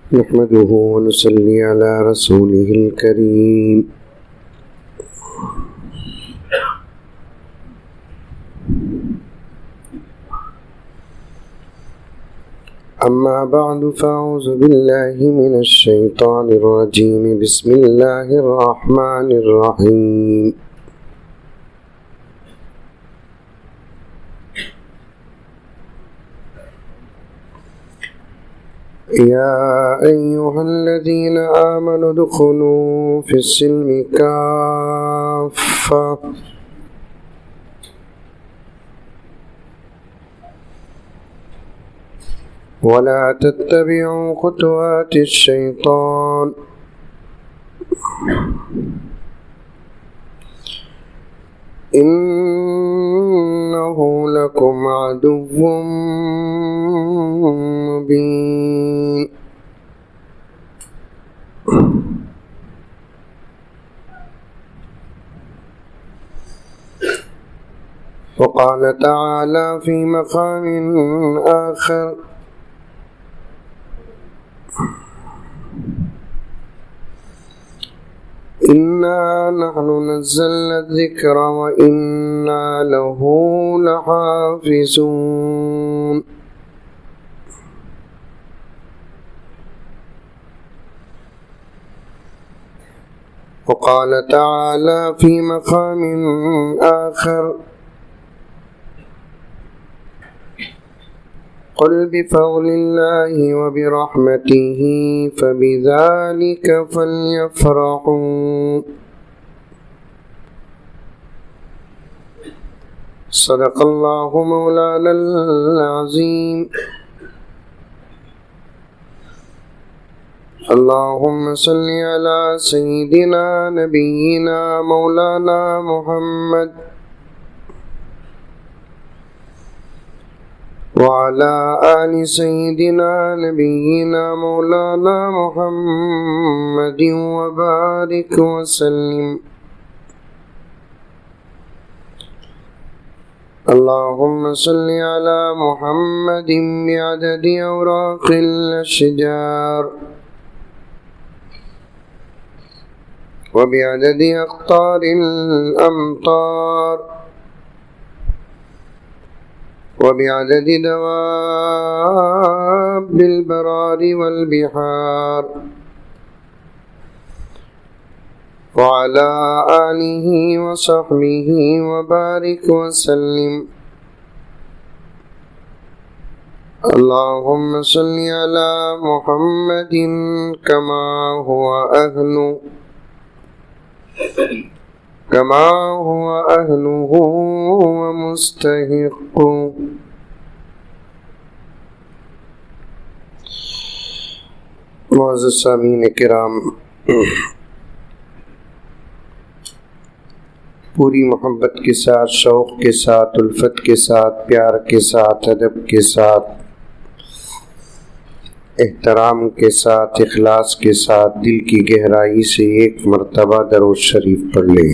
नहमदुहु व नुसल्ली अला रसूलिहिल करीम। अम्मा बअदु फ़अऊज़ु बिल्लाहि मिनश शैतानिर रजीम। बिस्मिल्लाहिर रहमानिर रहीम। या अय्युहल्लज़ीना आमनु उदख़ुलू फ़िस्सिल्मि काफ़्फ़ा वला तत्तबिउ खुतवातिश शैतान इन्नहु लकुम अदुव्वुम मुबीन। वक़ाल तआला फ़ी मक़ामिन आख़र इन्ना नहनु नज़्ज़लना ज़िक्र व इन्ना लहू लहाफ़िज़ून। वक़ाल तआला फ़ी मक़ामिन आख़र क़ुल बिफ़ज़लिल्लाहि व बिरहमतिही फ़बिज़ालिका फ़ल्यफ़रहू सदक़ल्लाहु मौलानल अज़ीम। अल्लाहुम्मा सल्लि अला सय्यिदिना नबिय्यिना मौलाना मुहम्मद वअला आलि सय्यिदिना नबिय्यिना मौलाना मुहम्मदिन व बारिक वसल्लिम। अल्लाहुम्मा सल्लि अला मुहम्मदिन बिअददि औराक़िल अशजार व बिअददि अक़्तारिल अमतार व बिअददि दवाबिल बरारि वल बिहार व अला आलिहि व सहबिहि व बारिक वसल्लिम। अल्लाहुम्मा सल्लि अला मुहम्मदिन कमा हुवा अहलुहु व मुस्तहिक़्क़ु। मुअज़्ज़ज़ सामीन किराम, पूरी मोहब्बत के साथ, शौक़ के साथ, उल्फत के साथ, प्यार के साथ, अदब के साथ, एहतराम के साथ, इखलास के साथ, दिल की गहराई से एक मर्तबा दरूद शरीफ पढ़ लें।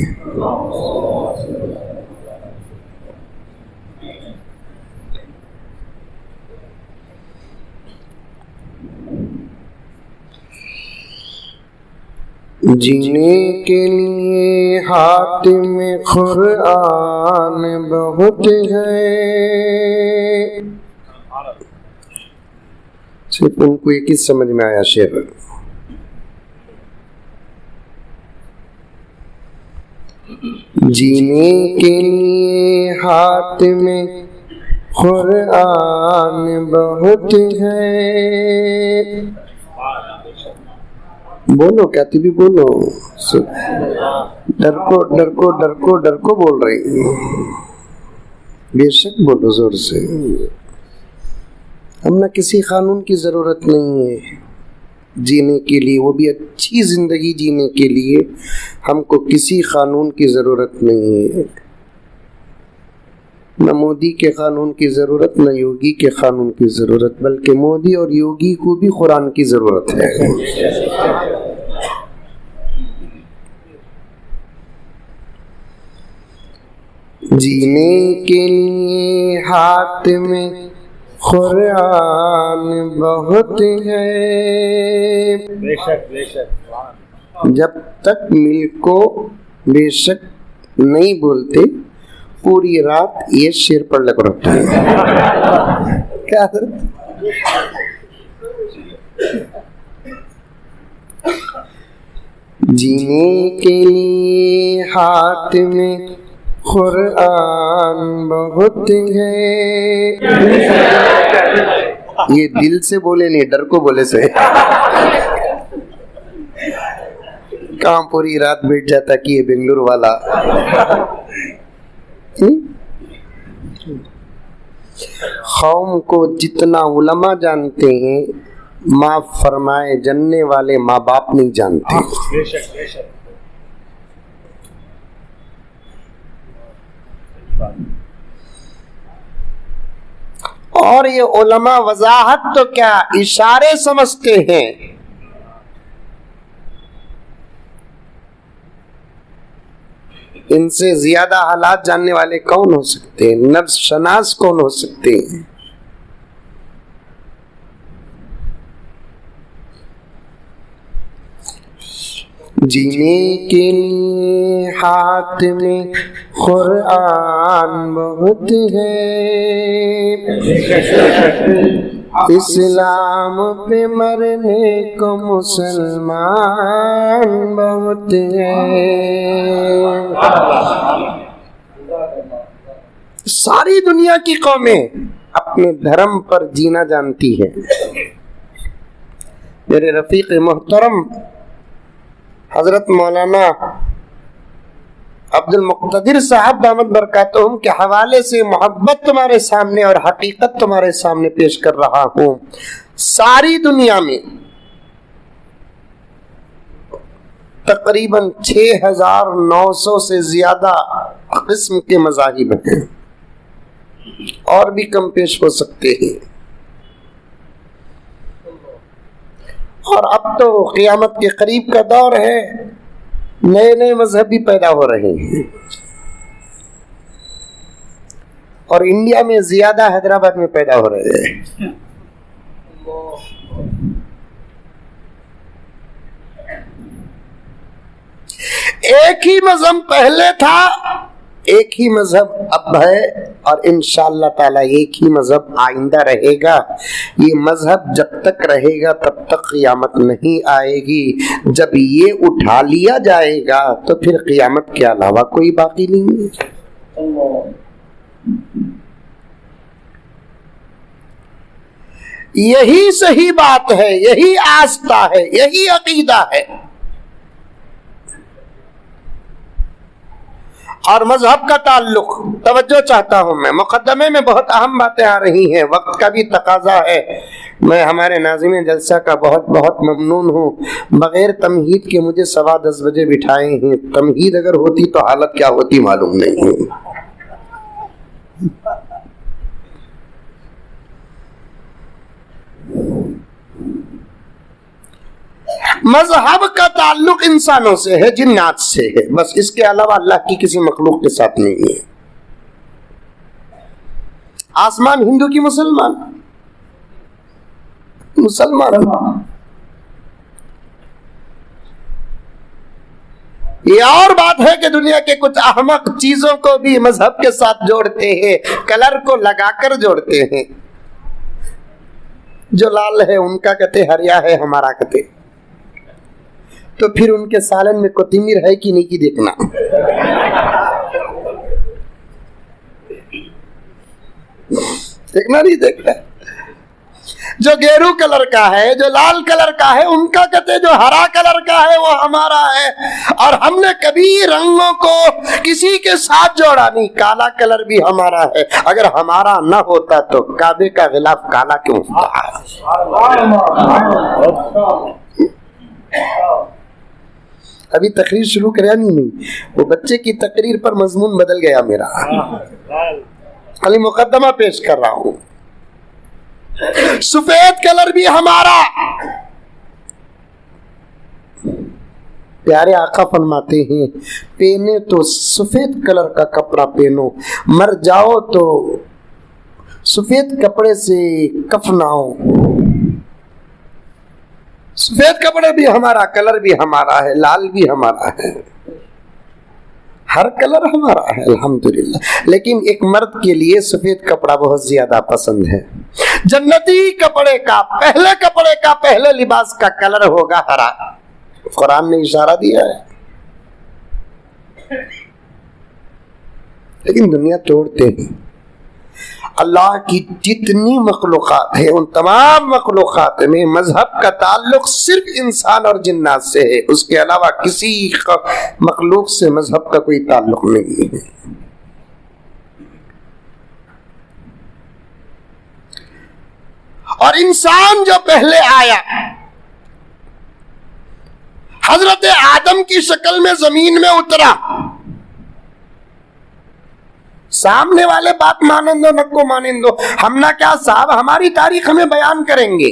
जीने के लिए हाथ में कुरान बहुत है। सिर्फ उनको एक ही समझ में आया शेर। जीने के लिए हाथ में कुरान बहुत है। बोलो, कहती भी बोलो। डर को बोल रही, बेशक बोलो जोर से। हमने किसी कानून की ज़रूरत नहीं है जीने के लिए, वो भी अच्छी ज़िंदगी जीने के लिए हमको किसी कानून की ज़रूरत नहीं है। न मोदी के कानून की ज़रूरत, न योगी के कानून की ज़रूरत, बल्कि मोदी और योगी को भी कुरान की ज़रूरत है। जीने के लिए हाथ में कुरान बहुत है। बेशक बेशक। जब तक मिल को बेशक नहीं बोलते पूरी रात ये शेर पर लग रहा है। क्या जीने के लिए हाथ में कुरान बहुत है। ये दिल से बोले नहीं, डर को बोले से। काम पूरी रात बैठ जाता कि ये बेंगलुरु वाला। कौम को जितना उलमा जानते हैं, माफ फरमाए जनने वाले माँ बाप नहीं जानते। बेशक बेशक। और ये उलमा वजाहत तो क्या इशारे समझते हैं। इनसे ज्यादा हालात जानने वाले कौन हो सकते हैं, नफ्स शनास कौन हो सकते हैं। जीने के लिए हाथ में कुरान बहुत है। इस्लाम पे मरने को मुसलमान बहुत है। सारी दुनिया की कौमें अपने धर्म पर जीना जानती है। मेरे रफीक मोहतरम हजरत मौलाना अब्दुल मुक्तदिर साहब दामद बरकातुहुम के हवाले से मोहब्बत तुम्हारे सामने और हकीकत तुम्हारे सामने पेश कर रहा हूँ। सारी दुनिया में तकरीबन 6,900 से ज्यादा किस्म के मज़ाहिब हैं, और भी कम पेश हो सकते हैं। और अब तो क़यामत के करीब का दौर है, नए नए मजहब भी पैदा हो रहे हैं। और इंडिया में ज्यादा हैदराबाद में पैदा हो रहे हैं। एक ही मजहब पहले था, एक ही मजहब अब है, और इंशाअल्लाह ताला एक ही मजहब आइंदा रहेगा। ये मजहब जब तक रहेगा तब तक क़यामत नहीं आएगी। जब ये उठा लिया जाएगा तो फिर क़यामत के अलावा कोई बाकी नहीं है। यही सही बात है, यही आस्था है, यही अकीदा है। और मजहब का ताल्लुक, तवज्जो चाहता हूं मैं, मुकद्दमे में बहुत अहम बातें आ रही हैं, वक्त का भी तकाजा है। मैं हमारे नाज़िम जलसा का बहुत बहुत ममनून हूँ। बगैर तमहीद के मुझे 10:15 बजे बिठाए हैं। तमहीद अगर होती तो हालत क्या होती मालूम नहीं है। मजहब का ताल्लुक इंसानों से है, जिन्नात से है, बस। इसके अलावा अल्लाह की किसी मखलूक के साथ नहीं है। आसमान हिंदू की मुसलमान, ये और बात है कि दुनिया के कुछ अहमक चीजों को भी मजहब के साथ जोड़ते हैं, कलर को लगाकर जोड़ते हैं। जो लाल है उनका कहते हरिया है, हमारा कहते। तो फिर उनके सालन में कोथिमीर है कि नहीं की देखना। देखना नहीं देखना। जो गेरू कलर का है, जो लाल कलर का है, उनका कहते जो हरा कलर का है वो हमारा है। और हमने कभी रंगों को किसी के साथ जोड़ा नहीं। काला कलर भी हमारा है। अगर हमारा न होता तो काबे का गिलाफ काला क्यों होता? अभी तकरीर शुरू कराया नहीं, वो बच्चे की तकरीर पर मजमून बदल गया मेरा। खाली मुकद्दमा पेश कर रहा हूं। सफेद कलर भी हमारा। प्यारे आका फरमाते हैं, पहने तो सफेद कलर का कपड़ा पहनो, मर जाओ तो सफेद कपड़े से कफनाओ। सफेद कपड़े भी हमारा, कलर भी हमारा है, लाल भी हमारा है, हर कलर हमारा है अल्हम्दुलिल्लाह। लेकिन एक मर्द के लिए सफेद कपड़ा बहुत ज्यादा पसंद है। जन्नती कपड़े का, पहले कपड़े का, पहले लिबास का कलर होगा हरा। कुरान ने इशारा दिया है, लेकिन दुनिया तोड़ते हैं। अल्लाह की जितनी मखलूक़ात है उन तमाम मखलूक़ात में मजहब का ताल्लुक सिर्फ इंसान और जिन्नात से है, उसके अलावा किसी मखलूक से मजहब का कोई ताल्लुक नहीं है। और इंसान जो पहले आया हजरत आदम की शक्ल में जमीन में उतरा, सामने वाले बात माने दो नको माने दो, हम ना क्या साहब हमारी तारीख हमें बयान करेंगे।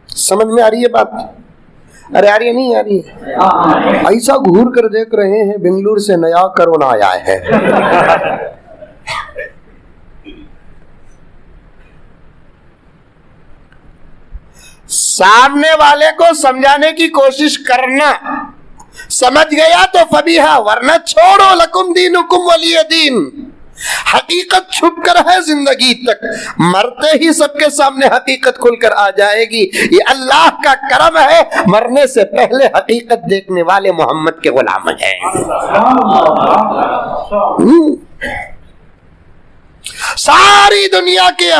समझ में आ रही है बात? अरे आ रही है नहीं आ रही है? ऐसा घूर कर देख रहे हैं बेंगलुरु से नया कोरोना आया है। सामने वाले को समझाने की कोशिश करना, समझ गया तो फबीहा, वरना छोड़ो, लकुम दीनुकुम वलिय दीन। हकीकत छुप कर है जिंदगी तक, मरते ही सबके सामने हकीकत खुलकर आ जाएगी। ये अल्लाह का करम है, मरने से पहले हकीकत देखने वाले मोहम्मद के गुलाम हैं। सारी दुनिया के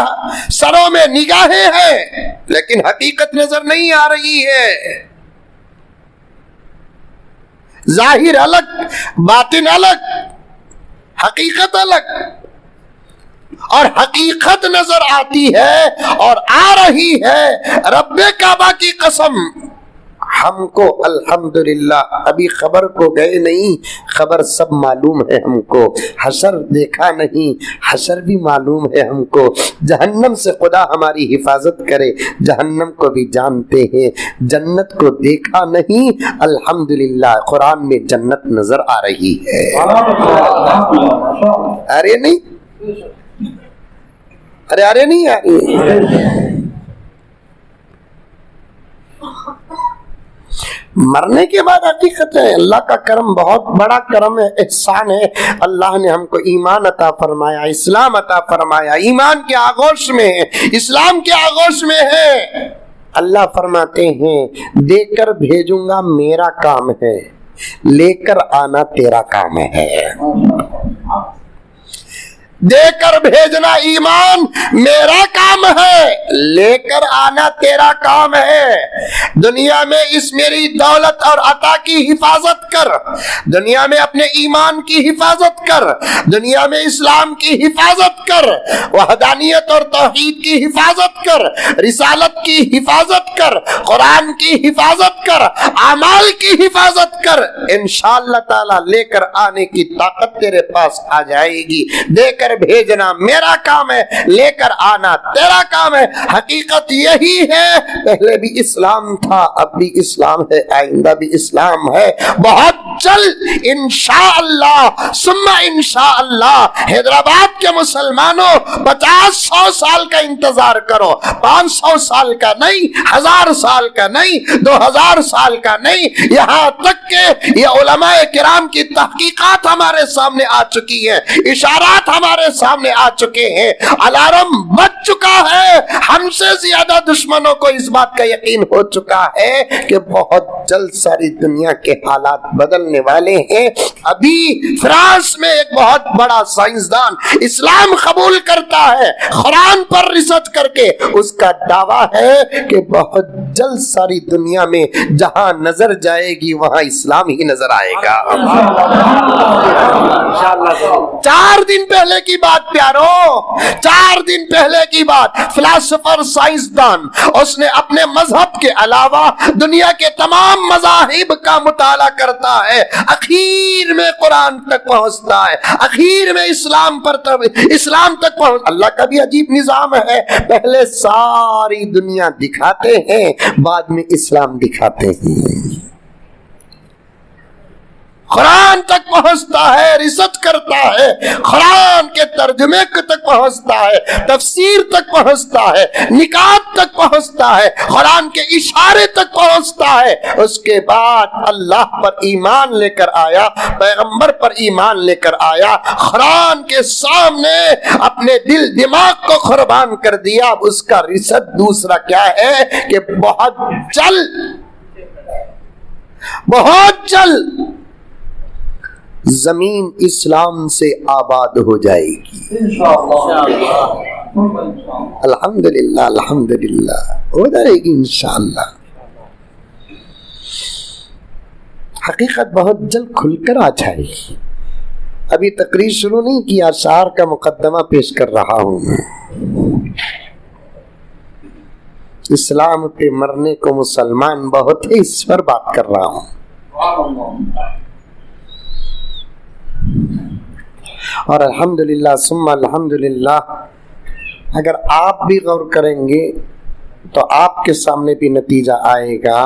सरों में निगाहें हैं, लेकिन हकीकत नजर नहीं आ रही है। जाहिर अलग, बातिन अलग, हकीकत अलग। और हकीकत नजर आती है और आ रही है, रब्बे काबा की कसम हमको अल्हम्दुलिल्लाह अभी खबर को गए नहीं, खबर सब मालूम है हमको। हशर देखा नहीं, हशर भी मालूम है हमको। जहन्नम से खुदा हमारी हिफाजत करे, जहन्नम को भी जानते हैं। जन्नत को देखा नहीं, अल्हम्दुलिल्लाह कुरान में जन्नत नजर आ रही है। अरे नहीं, अरे नहीं आ रही। मरने के बाद हकीकत है। अल्लाह का करम बहुत बड़ा करम है, एहसान है। अल्लाह ने हमको ईमान अता फरमाया, इस्लाम अता फरमाया। ईमान के आगोश में है, इस्लाम के आगोश में है। अल्लाह फरमाते हैं देकर भेजूंगा मेरा काम है, लेकर आना तेरा काम है। देकर भेजना ईमान मेरा काम है, लेकर आना तेरा काम है। दुनिया में इस मेरी दौलत और अता की हिफाजत कर, दुनिया में अपने ईमान की हिफाजत कर, दुनिया में इस्लाम की हिफाजत कर, वहदानियत और तौहीद की हिफाजत कर, रिसालत की हिफाजत कर, कुरान की हिफाजत कर, अमाल की हिफाजत कर। इंशाअल्लाह ताला लेकर आने की ताकत तेरे पास आ जाएगी। देकर भेजना मेरा काम है, लेकर आना तेरा काम है। हकीकत यही है, पहले भी इस्लाम था, अब भी इस्लाम है, आइंदा भी इस्लाम है। बहुत जल्द इंशाअल्लाह सुम्मा इंशाअल्लाह हैदराबाद के मुसलमानों 50-100 साल का इंतजार करो। 500 साल का नहीं, 1000 साल का नहीं, 2000 साल का नहीं, यहाँ तक के ये उलमाए किराम की तहकीकात हमारे सामने आ चुकी है, इशारात हमारे सामने आ चुके हैं। अलार्म बज चुका है। हमसे ज्यादा दुश्मनों को इस बात का यकीन हो चुका है कि बहुत जल्द सारी दुनिया के हालात बदलने वाले हैं। अभी फ्रांस में एक बहुत बड़ा साइंसदान इस्लाम कबूल करता है, कुरान पर रिसर्च करके उसका दावा है कि बहुत जल्द सारी दुनिया में जहां नजर जाएगी वहां इस्लाम ही नजर आएगा। 4 दिन पहले की बात प्यारो, 4 दिन पहले की बात, फिलोसोफर साइंसदान उसने अपने मजहब के अलावा दुनिया के तमाम मजाहिब का मुताला करता है, आखिर में कुरान तक पहुंचता है, आखिर में इस्लाम तक पहुंच। अल्लाह का भी अजीब निजाम है, पहले सारी दुनिया दिखाते हैं, बाद में इस्लाम दिखाते हैं। कुरान तक पहुंचता है, रिसर्च करता है, कुरान के तर्जुमे तक पहुंचता है, तफसीर तक पहुंचता है, निकात तक पहुंचता है, कुरान के इशारे तक पहुंचता है, उसके बाद अल्लाह पर ईमान लेकर आया, पैगंबर पर ईमान लेकर आया, कुरान के सामने अपने दिल दिमाग को कुर्बान कर दिया। अब उसका रिसर्च दूसरा क्या है कि बहुत जल्द जमीन इस्लाम से आबाद हो जाएगी। अल्हम्दुलिल्लाह, अल्हम्दुलिल्लाह हो जाएगी इंशाअल्लाह। हकीकत बहुत जल्द खुलकर आ जाएगी। अभी तकरीर शुरू नहीं किया, अशार का मुकद्दमा पेश कर रहा हूं मैं। इस्लाम पे मरने को मुसलमान बहुत है, इस पर बात कर रहा हूं। और अल्हम्दुलिल्लाह सुम्मा अल्हम्दुलिल्लाह, अगर आप भी गौर करेंगे तो आपके सामने भी नतीजा आएगा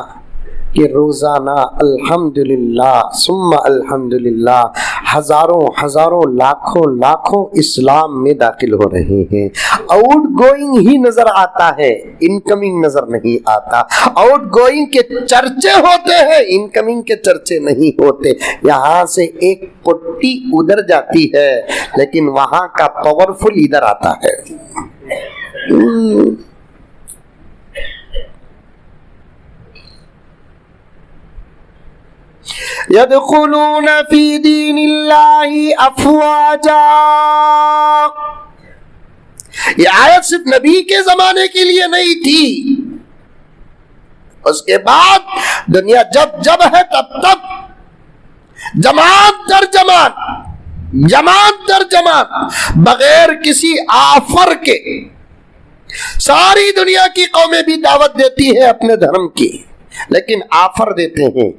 कि रोजाना अल्हम्दुलिल्लाह सुम्मा अल्हम्दुलिल्लाह हजारों हजारों लाखों लाखों इस्लाम में दाखिल हो रहे हैं। आउट गोइंग ही नजर आता है, इनकमिंग नजर नहीं आता। आउट गोइंग के चर्चे होते हैं, इनकमिंग के चर्चे नहीं होते। यहाँ से एक पुट्टी उधर जाती है लेकिन वहां का पावरफुल इधर आता है। यदखुलून फी दीनिल्लाहि अफवाजा। ये आयत सिर्फ नबी के जमाने के लिए नहीं थी, उसके बाद दुनिया जब जब है तब तब जमात दर जमात बगैर किसी आफर के सारी दुनिया की कौमें भी दावत देती है अपने धर्म की, लेकिन आफर देते हैं,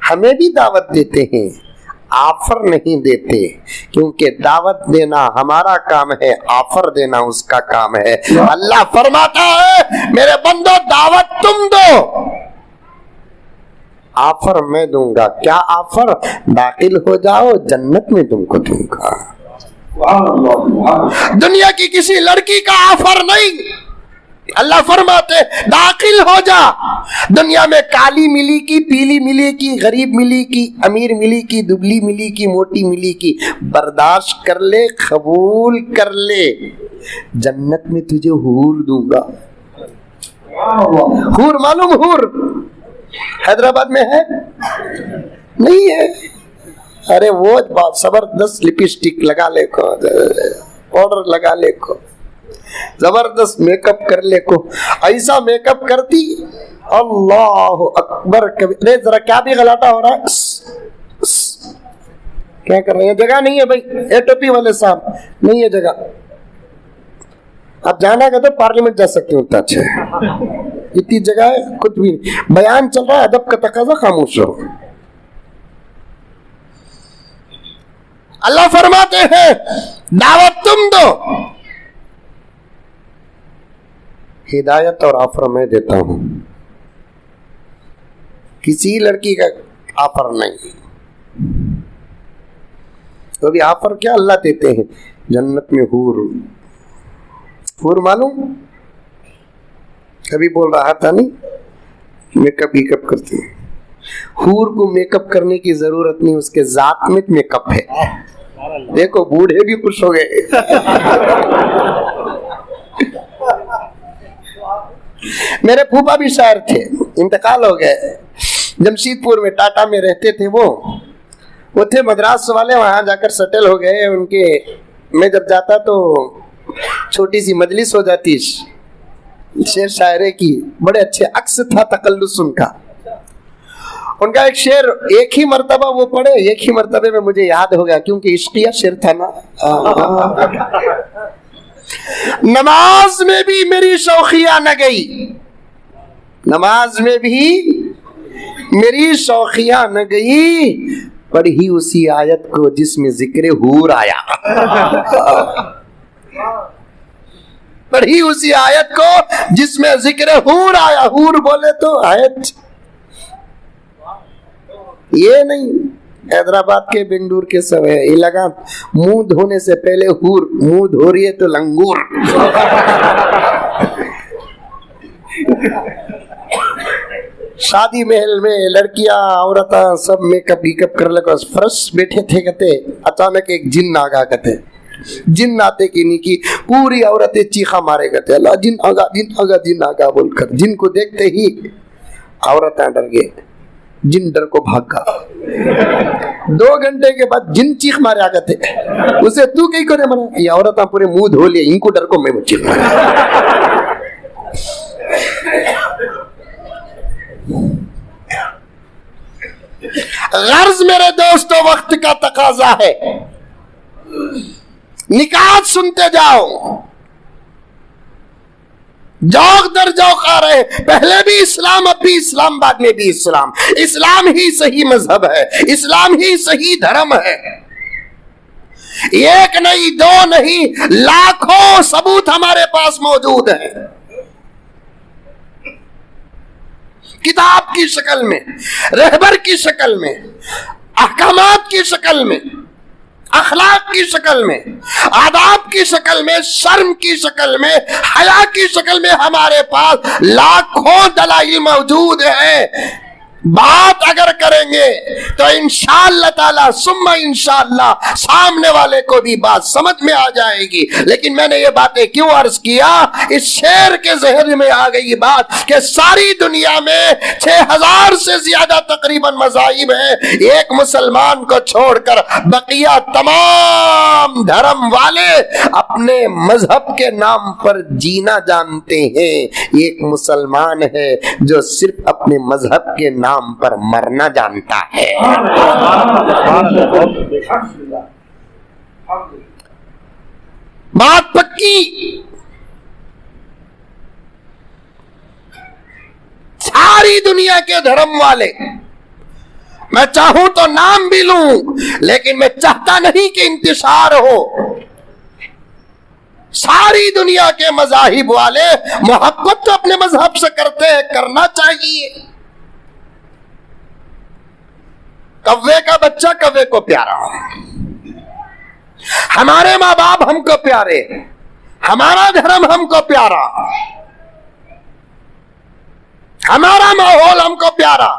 हमें भी दावत देते हैं, आफर नहीं देते, क्योंकि दावत देना हमारा काम है, आफर देना उसका काम है। अल्लाह फरमाता है मेरे बंदो दावत तुम दो, आफर मैं दूंगा। क्या आफर? दाखिल हो जाओ जन्नत में तुमको दूंगा। दुनिया की किसी लड़की का आफर नहीं, अल्लाह फरमाते दाखिल हो जा। दुनिया में काली मिली की, पीली मिली की, गरीब मिली की, अमीर मिली की, दुबली मिली की, मोटी मिली की, बर्दाश्त कर ले, कबूल कर ले, जन्नत में तुझे हूर दूंगा। हूर मालूम? हूर हैदराबाद में है? नहीं है। अरे वो जबरदस्त लिपस्टिक लगा ले को, पाउडर लगा ले को, जबरदस्त मेकअप कर ले को, ऐसा मेकअप करती अल्लाह अकबर। कभी जरा क्या भी गलाटा हो रहा है, क्या कर रहे हैं? जगह नहीं है भाई, ए टोपी वाले साहब, नहीं है जगह। आप जाना का तो पार्लियामेंट जा सकते हो, अच्छा इतनी जगह है, कुछ भी बयान चल रहा है, अदब का तकाजा, खामोश रहो। अल्लाह फरमाते हैं दावत तुम दो, हिदायत और ऑफर मैं देता हूं, किसी लड़की का ऑफर नहीं। तो भी ऑफर क्या अल्लाह देते हैं, जन्नत में हूर। हूर मालूम? कभी बोल रहा था नहीं, मेकअप वीकअप करते हैं। हूर को मेकअप करने की जरूरत नहीं, उसके जात में मेकअप है। देखो बूढ़े भी खुश हो गए। मेरे फूफा भी शायर थे, इंतकाल हो गए, जमशेदपुर में टाटा में रहते थे। वो थे मद्रास वाले, वहां जाकर सेटल हो गए। उनके मैं जब जाता तो छोटी सी मजलिस हो जाती शेर शायरे की, बड़े अच्छे अक्स था तकल्लुस उनका। उनका एक शेर एक ही मर्तबा वो पढ़े, एक ही मर्तबे में मुझे याद हो गया, क्योंकि इश्किया शेर था ना। नमाज में भी मेरी शौकिया न गई, नमाज में भी मेरी शौकिया न गई, पढ़ी उसी आयत को जिसमें जिक्र हूर आया। पढ़ी उसी आयत को जिसमें जिक्र हूर आया। हूर बोले तो आयत, ये नहीं हैदराबाद के बेंगलुरु के सब है, ये लगा मुंह धोने से पहले हूर, मुंह धो रही है तो लंगूर। शादी महल में लड़कियां औरत सब मेकअप वीकअप कर लगा, फर्श बैठे थे, कहते अचानक एक जिन आगा, कहते जिन आते की नहीं की पूरी औरतें चीखा मारे, कहते अल्लाह जिन आगा जिन आगा जिन आगा बोलकर। जिन को देखते ही औरतें डर गए, जिन डर को भागा। 2 घंटे के बाद जिन चीख मारे आ गए, उसे तू कहीं करे मना, ये औरतें पूरे मुंह धो लिए, इनको डर को मैं चीख मारा। गर्ज मेरे दोस्तों वक्त का तकाजा है, निकात सुनते जाओ, जौक दर जौक आ रहे। पहले भी इस्लाम, अब भी इस्लाम, बाद में भी इस्लाम। इस्लाम ही सही मजहब है, इस्लाम ही सही धर्म है। एक नहीं, 2 नहीं, लाखों सबूत हमारे पास मौजूद है, किताब की शक्ल में, रहबर की शक्ल में, अहकामात की शक्ल में, अखलाक की शक्ल में, आदाब की शक्ल में, शर्म की शक्ल में, हया की शक्ल में हमारे पास लाखों दलाइल मौजूद है। बात अगर करेंगे तो इंशाअल्लाह ताला सुम्मा इंशाअल्लाह सामने वाले को भी बात समझ में आ जाएगी। लेकिन मैंने ये बातें क्यों अर्ज किया, इस शेर के जहन में आ गई बात कि सारी दुनिया में 6000 से ज्यादा तकरीबन मज़ाहिब है, एक मुसलमान को छोड़कर बकिया तमाम धर्म वाले अपने मजहब के नाम पर जीना जानते हैं। एक मुसलमान है जो सिर्फ अपने मजहब के नाम पर मरना जानता है। बात पक्की। सारी दुनिया के धर्म वाले, मैं चाहूं तो नाम भी लूं, लेकिन मैं चाहता नहीं कि इंतशार हो। सारी दुनिया के मज़ाहिब वाले मोहब्बत तो अपने मजहब से करते हैं, करना चाहिए। कव्वे का बच्चा कव्वे को प्यारा, हमारे माँ बाप हमको प्यारे, हमारा धर्म हमको प्यारा, हमारा माहौल हमको प्यारा।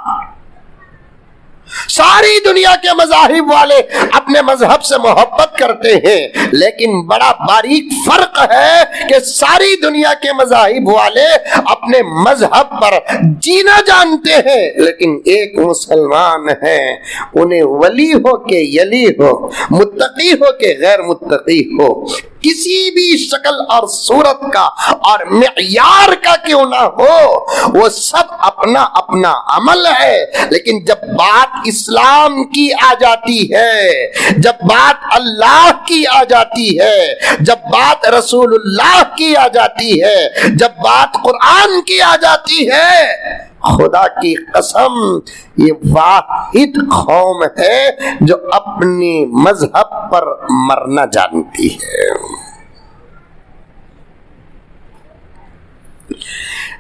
सारी दुनिया के मज़ाहिब वाले अपने मजहब से मोहब्बत करते हैं, लेकिन बड़ा बारीक फर्क है कि सारी दुनिया के मज़ाहिब वाले अपने मजहब पर जीना जानते हैं, लेकिन एक मुसलमान है, उन्हें वली हो के यली हो, मुत्तकी हो के गैर मुत्तकी हो, किसी भी शक्ल और सूरत का और मियार का क्यों ना हो, वो सब अपना अपना अमल है। लेकिन जब बात इस्लाम की आ जाती है, जब बात अल्लाह की आ जाती है, जब बात रसूलुल्लाह की आ जाती है, जब बात कुरान की आ जाती है, खुदा की कसम ये वाहिद कौम है जो अपने मजहब पर मरना जानती है।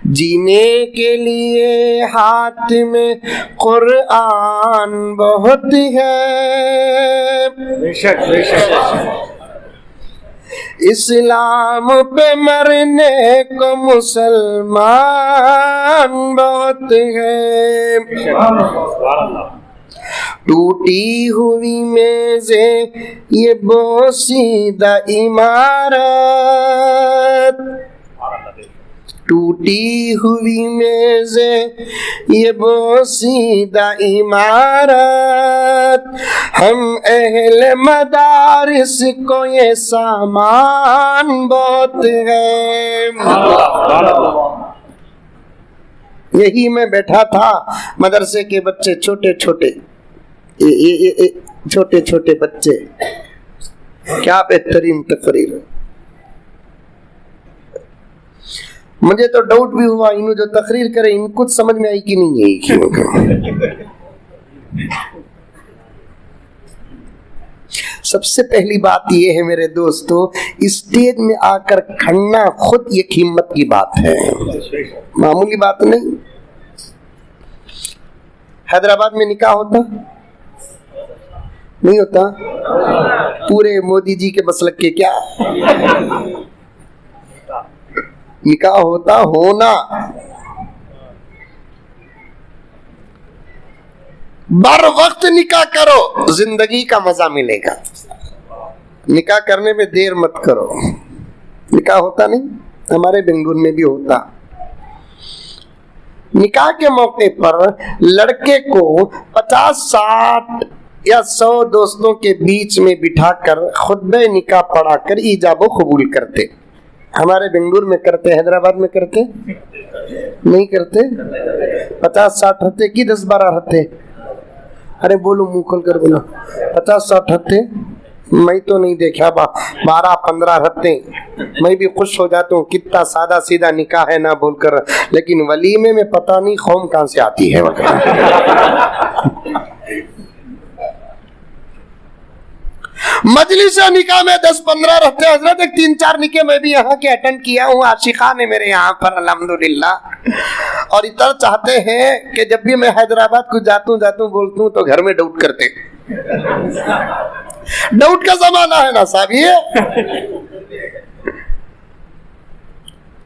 जीने के लिए हाथ में कुरान बहुत है, बेशक बेशक, इस्लाम पे मरने को मुसलमान बहुत है। टूटी हुई मेज़े ये बोसीदा इमारत, टूटी हुई मेज़े ये बोसीदा इमारत, हम अहले मदारिस को ये सामान बहुत है। यही मैं बैठा था, मदरसे के बच्चे छोटे छोटे, छोटे छोटे बच्चे, क्या बेहतरीन तकरीर है। मुझे तो डाउट भी हुआ इन्हों जो तकरीर करे इन कुछ समझ में आई कि नहीं आई क्यों। सबसे पहली बात यह है मेरे दोस्तों, स्टेज में आकर खड़ना खुद एक हिम्मत की बात है, मामूली बात नहीं। हैदराबाद में निकाह होता, नहीं होता? पूरे मोदी जी के मसलक के क्या निकाह होता होना। बर वक्त निकाह करो, जिंदगी का मजा मिलेगा। निकाह करने में देर मत करो। निकाह होता नहीं, हमारे बेंगलुरु में भी होता। निकाह के मौके पर लड़के को 50-60 या 100 दोस्तों के बीच में बिठाकर खुतबे निकाह पढ़ाकर ईजाबो कबूल करते। हमारे बेंगलुरु में करते, हैदराबाद में करते नहीं करते। 50-60 रहते कि 10-12 रहते? अरे बोलो, मुंह खोल कर बोलो। 50-60 रहते? मैं तो नहीं देखा, 12-15 रहते। मैं भी खुश हो जाता हूँ, कितना सादा सीधा निकाह है ना बोलकर, लेकिन वलीमे में पता नहीं कौम कहां से आती है। मजलिस निकाह में 10-15 रहते हजरत। एक 3-4 निकाह मैं भी यहाँ के अटेंड किया हूँ। आशिका ने मेरे यहाँ पर अल्हम्दुलिल्लाह। और इतना चाहते हैं कि जब भी मैं हैदराबाद को जाता हूँ बोलता हूँ तो घर में डाउट करते। डाउट का जमाना है ना साहब ये।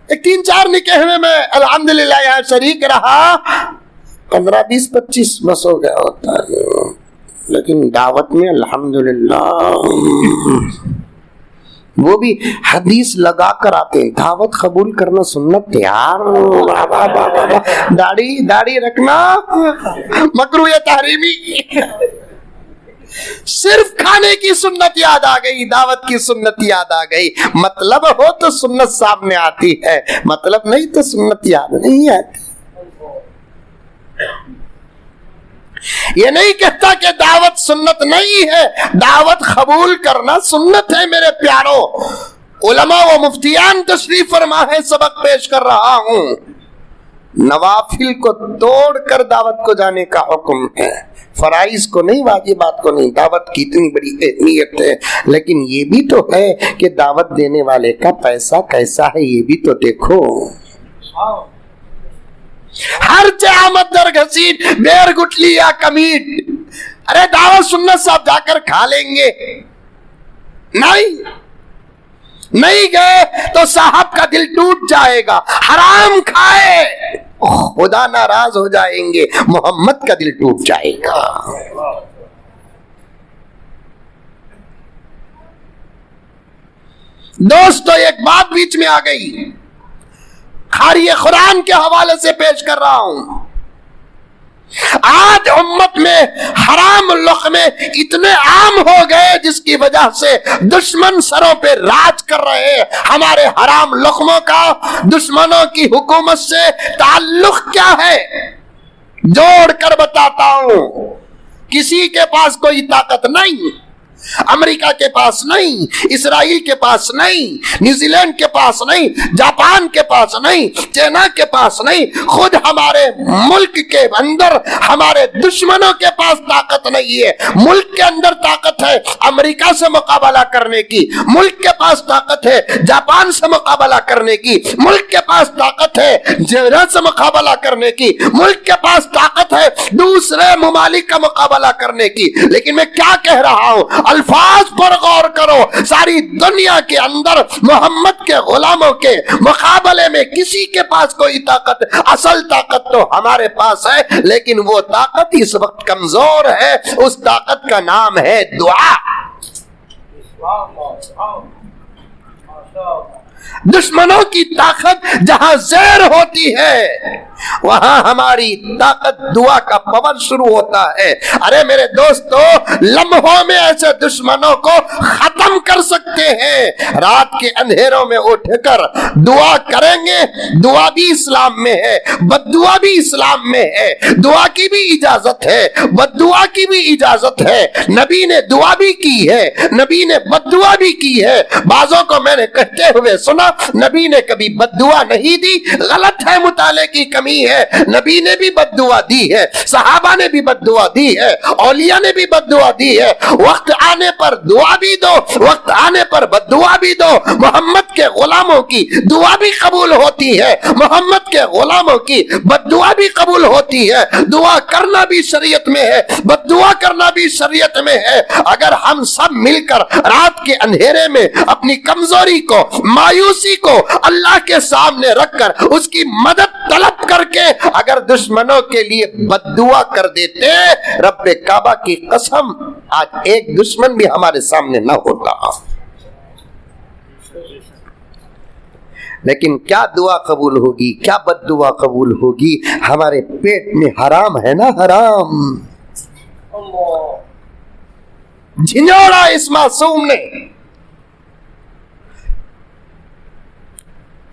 एक 3-4 निकाह में मैं अल्हम्दुलिल्लाह यहाँ शरीक रहा। 15-20-25 बस हो गया होता है। लेकिन दावत में अल्हम्दुलिल्लाह वो भी हदीस लगा कर आते हैं। दावत कबूल करना सुन्नत यार। दाढ़ी रखना मकरूह या तहरीमी। सिर्फ खाने की सुन्नत याद आ गई, दावत की सुन्नत याद आ गई। मतलब हो तो सुन्नत सामने आती है, मतलब नहीं तो सुन्नत याद नहीं आती। ये नहीं कहता कि दावत सुन्नत नहीं है, दावत कबूल करना सुन्नत है मेरे प्यारों। उलमा व मुफ्तियान तशरीफ फरमा है, सबक पेश कर रहा हूं। नवाफिल को तोड़कर दावत को जाने का हुक्म है, फराइज को नहीं, वाजिबात को नहीं। दावत की इतनी बड़ी अहमियत है, लेकिन ये भी तो है कि दावत देने वाले का पैसा कैसा है, ये भी तो देखो। हर आमद दर घसीट, बेर गुटली या कमीट। अरे दावत सुन्नत साहब जाकर खा लेंगे, नहीं गए तो साहब का दिल टूट जाएगा। हराम खाए खुदा नाराज हो जाएंगे, मोहम्मद का दिल टूट जाएगा। दोस्तों एक बात बीच में आ गई, खारिये कुरान के हवाले से पेश कर रहा हूं। आज उम्मत में हराम लुक़्मे इतने आम हो गए जिसकी वजह से दुश्मन सरों पे राज कर रहे हैं। हमारे हराम लुक़्मों का दुश्मनों की हुकूमत से ताल्लुक क्या है, जोड़ कर बताता हूं। किसी के पास कोई ताकत नहीं, अमेरिका के पास नहीं, इसराइल के पास नहीं, न्यूजीलैंड के पास नहीं, जापान के पास नहीं, चाइना के पास नहीं, खुद हमारे मुल्क के अंदर हमारे दुश्मनों के पास ताकत नहीं है। मुल्क के अंदर ताकत है अमेरिका से मुकाबला करने की, मुल्क के पास ताकत है जापान से मुकाबला करने की, मुल्क के पास ताकत है चाइना से मुकाबला करने की, मुल्क के पास ताकत है दूसरे ममालिक का मुकाबला करने की। लेकिन मैं क्या कह रहा हूं, अल्फाज पर गौर करो। सारी दुनिया के अंदर मोहम्मद के गुलामों के मुकाबले में किसी के पास कोई ताकत, असल ताकत तो हमारे पास है, लेकिन वो ताकत इस वक्त कमजोर है। उस ताकत का नाम है दुआ। दुश्मनों की ताकत जहां ज़ेर होती है वहां हमारी ताकत दुआ का पावर शुरू होता है। अरे मेरे दोस्तों, लम्हों में ऐसे दुश्मनों को खत्म कर सकते हैं। रात के अंधेरों में उठकर दुआ करेंगे, दुआ भी इस्लाम में है, बद्दुआ भी इस्लाम में है। दुआ की भी इजाजत है, बद्दुआ की भी इजाजत है। नबी ने दुआ भी की है, नबी ने बद्दुआ भी की है। बाजों को मैंने कहते हुए सुना, नबी ने कभी बद्दुआ नहीं दी। गलत है, मुताले की कमी बदनामी है। नबी ने भी बद्दुआ दी है, सहाबा ने भी बद्दुआ दी है, औलिया ने भी बद्दुआ दी है। वक्त आने पर दुआ भी दो, वक्त आने पर बद्दुआ भी दो। मोहम्मद के गुलामों की दुआ भी कबूल होती है, मोहम्मद के गुलामों की बद्दुआ भी कबूल होती है। दुआ करना भी शरीयत में है, बद्दुआ करना भी शरीयत में है। अगर हम सब मिलकर रात के अंधेरे में अपनी कमजोरी को, मायूसी को अल्लाह के सामने रखकर उसकी मदद तलब करके अगर दुश्मनों के लिए बद्दुआ कर देते, रब्बे काबा की कसम आज एक दुश्मन भी हमारे सामने न होता। लेकिन क्या दुआ कबूल होगी, क्या बद्दुआ कबूल होगी? हमारे पेट में हराम है ना, हराम झिंझोड़ा इस मासूम ने।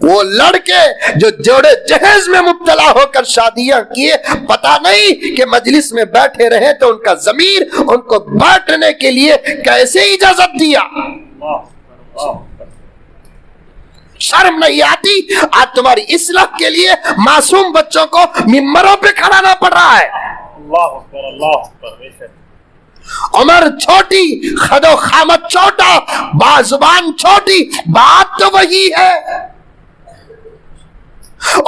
वो लड़के जो जोड़े जहेज में मुब्तला होकर शादियां किए, पता नहीं कि मजलिस में बैठे रहे तो उनका ज़मीर उनको बांटने के लिए कैसे इजाजत दिया। शर्म नहीं आती? आज तुम्हारी इस्लाह के लिए मासूम बच्चों को मिंबरों पे खड़ाना पड़ रहा है। उमर छोटी, खदो खामत छोटा, बाजुबान छोटी, बात तो वही है।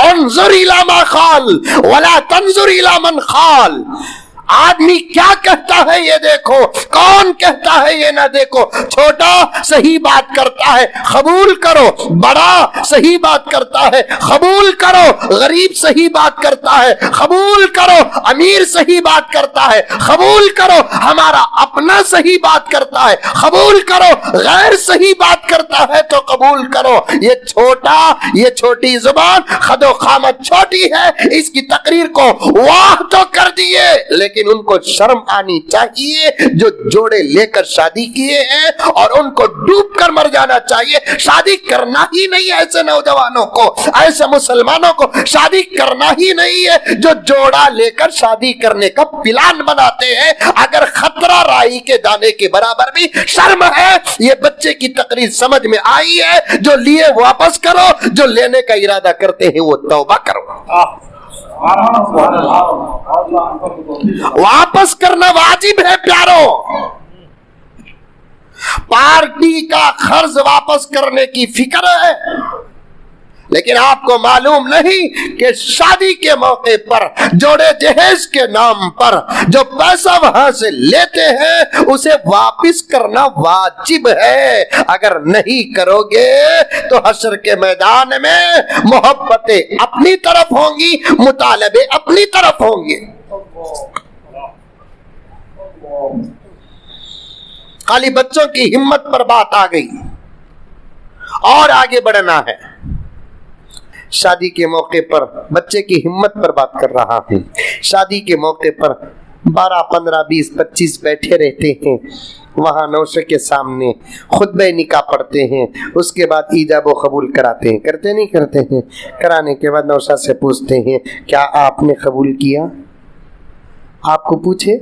उन्जुर इला मा खाल वला तंजुर इला मन खाल। आदमी क्या कहता है ये देखो, कौन कहता है ये ना देखो। छोटा सही बात करता है, कबूल करो। बड़ा सही बात करता है, कबूल करो। गरीब सही बात करता है, कबूल करो। अमीर सही बात करता है, कबूल करो। हमारा अपना सही बात करता है, कबूल करो। गैर सही बात करता है तो कबूल करो। ये छोटा, ये छोटी जुबान खदो खामत छोटी है, इसकी तकरीर को वाह तो कर दिए, लेकिन उनको शर्म आनी चाहिए जो जोड़े लेकर शादी किए हैं, और उनको डूब कर मर जाना चाहिए। शादी करना ही नहीं है ऐसे नौजवानों को, ऐसे मुसलमानों को शादी करना ही नहीं है जो जोड़ा लेकर शादी करने का प्लान बनाते हैं। अगर खतरा राई के दाने के बराबर भी शर्म है। ये बच्चे की तकरीर समझ में आई है? जो लिए वापस करो, जो लेने का इरादा करते हैं वो तौबा करो। वापस करना वाजिब है प्यारो। पार्टी का खर्च वापस करने की फिक्र है, लेकिन आपको मालूम नहीं कि शादी के मौके पर जोड़े जहेज के नाम पर जो पैसा वहां से लेते हैं उसे वापस करना वाजिब है। अगर नहीं करोगे तो हश्र के मैदान में मोहब्बतें अपनी तरफ होंगी, मुतालबे अपनी तरफ होंगे। खाली बच्चों की हिम्मत पर बात आ गई और आगे बढ़ना है। शादी के मौके पर बच्चे की हिम्मत पर बात कर रहा हूं। शादी के मौके पर 12, 15, 20, 25 बैठे रहते हैं, वहां नौशे के सामने खुतबे निकाह पढ़ते हैं, उसके बाद ईजाब व कबूल कराते हैं। करते नहीं करते हैं? कराने के बाद नौशा से पूछते हैं क्या आपने कबूल किया? आपको पूछे?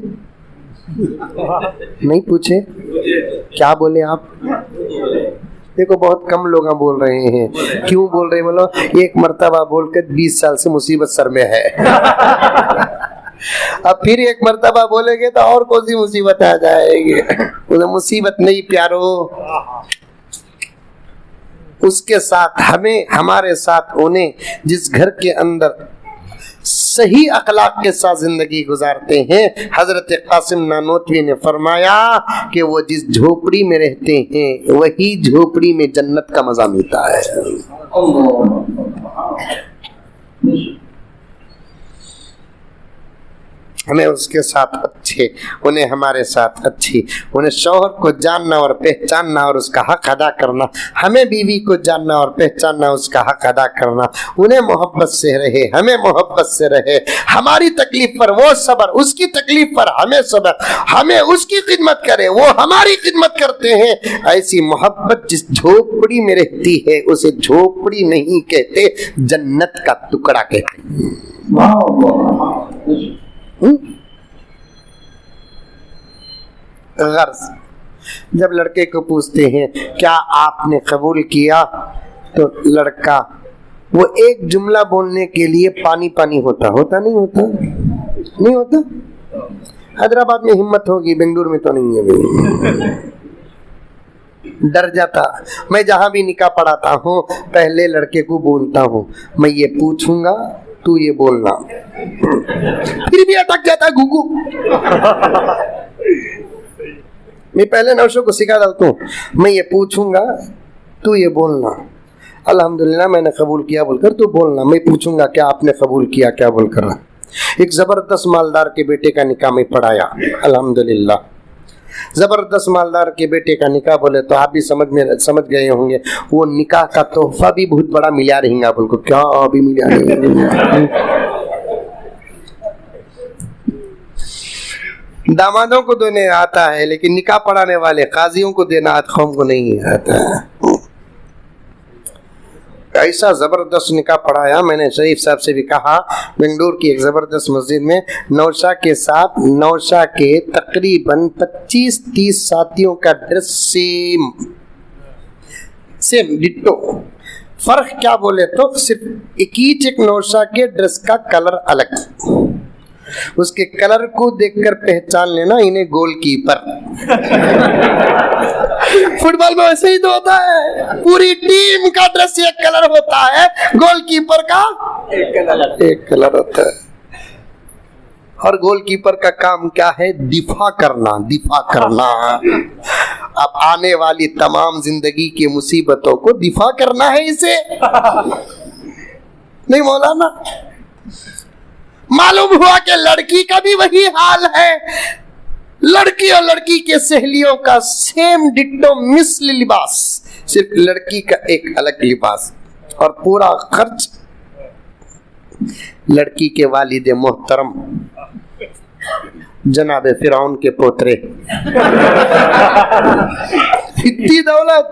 नहीं पूछे? क्या बोले आप? देखो बहुत कम लोग बोल रहे हैं। क्यों बोल रहे? बोलो एक मर्तबा बोलकर 20 साल से मुसीबत सर में है। अब फिर एक मर्तबा बोलेंगे तो और कौन सी मुसीबत आ जाएगी? उन्हें मुसीबत नहीं प्यारो, उसके साथ हमें, हमारे साथ उन्हें जिस घर के अंदर सही अखलाक के साथ जिंदगी गुजारते हैं। हजरत कासिम नानोतवी ने फरमाया कि वो जिस झोपड़ी में रहते हैं वही झोपड़ी में जन्नत का मजा मिलता है। हमें उसके साथ अच्छे, उन्हें हमारे साथ अच्छी, उन्हें शौहर को जानना और पहचानना और उसका हक अदा करना, हमें बीवी को जानना और पहचानना, उसका हक अदा करना। उन्हें मोहब्बत से रहे, हमें मोहब्बत से रहे। हमारी तकलीफ पर वो सब्र, उसकी तकलीफ पर हमें सब्र, हमें उसकी खिदमत करे, वो हमारी खिदमत करते हैं। ऐसी मोहब्बत जिस झोपड़ी में रहती है उसे झोपड़ी नहीं कहते, जन्नत का टुकड़ा कहते हैं। गर्ज जब लड़के को पूछते हैं क्या आपने कबूल किया, तो लड़का वो एक जुमला बोलने के लिए पानी पानी होता नहीं होता, नहीं होता। हैदराबाद में हिम्मत होगी, बेंगलुरु में तो नहीं है भाई। डर जाता। मैं जहां भी निकाह पढ़ाता हूँ पहले लड़के को बोलता हूँ, मैं ये पूछूंगा तू ये बोलना, फिर भी अटक जाता है घुघू। मैं पहले नौशों को सिखा डालता हूँ, मैं ये पूछूंगा तू ये बोलना, अल्हम्दुलिल्लाह मैंने कबूल किया बोलकर तू बोलना, मैं पूछूंगा क्या आपने कबूल किया क्या बोलकर। एक जबरदस्त मालदार के बेटे का निकाह में पढ़ाया, अल्हम्दुलिल्लाह जबरदस्त मालदार के बेटे का निकाह। बोले तो आप भी समझ गए होंगे, वो निकाह का तोहफा भी बहुत बड़ा मिला रहेगा। बोल क्या अभी मिला रहेगा। दामादों को देने आता है लेकिन निकाह पढ़ाने वाले काजियों को देना आज कौम को नहीं आता है। ऐसा जबरदस्त निकाह पढ़ाया। मैंने शरीफ साहब से भी कहा, बेंगलुरु की एक जबरदस्त मस्जिद में नौशा के साथ नौशा के तकरीबन 25-30 साथियों का ड्रेस सेम डिट्टो। फर्क क्या बोले तो सिर्फ एक नौशा के ड्रेस का कलर अलग, उसके कलर को देखकर पहचान लेना इन्हें गोलकीपर। फुटबॉल में वैसे ही तो होता है, पूरी टीम का ड्रेस एक कलर होता है, गोलकीपर का एक कलर होता है। और गोलकीपर का काम क्या है? दिफा करना, दिफा करना। अब आने वाली तमाम जिंदगी की मुसीबतों को दिफा करना है इसे, नहीं मौलाना? मालूम हुआ कि लड़की का भी वही हाल है, लड़की और लड़की के सहेलियों का सेम डिट्टो मिस्ल लिबास, सिर्फ लड़की का एक अलग लिबास, और पूरा खर्च लड़की के वालिद मोहतरम जनाब फिरौन के पोतरे। इतनी दौलत।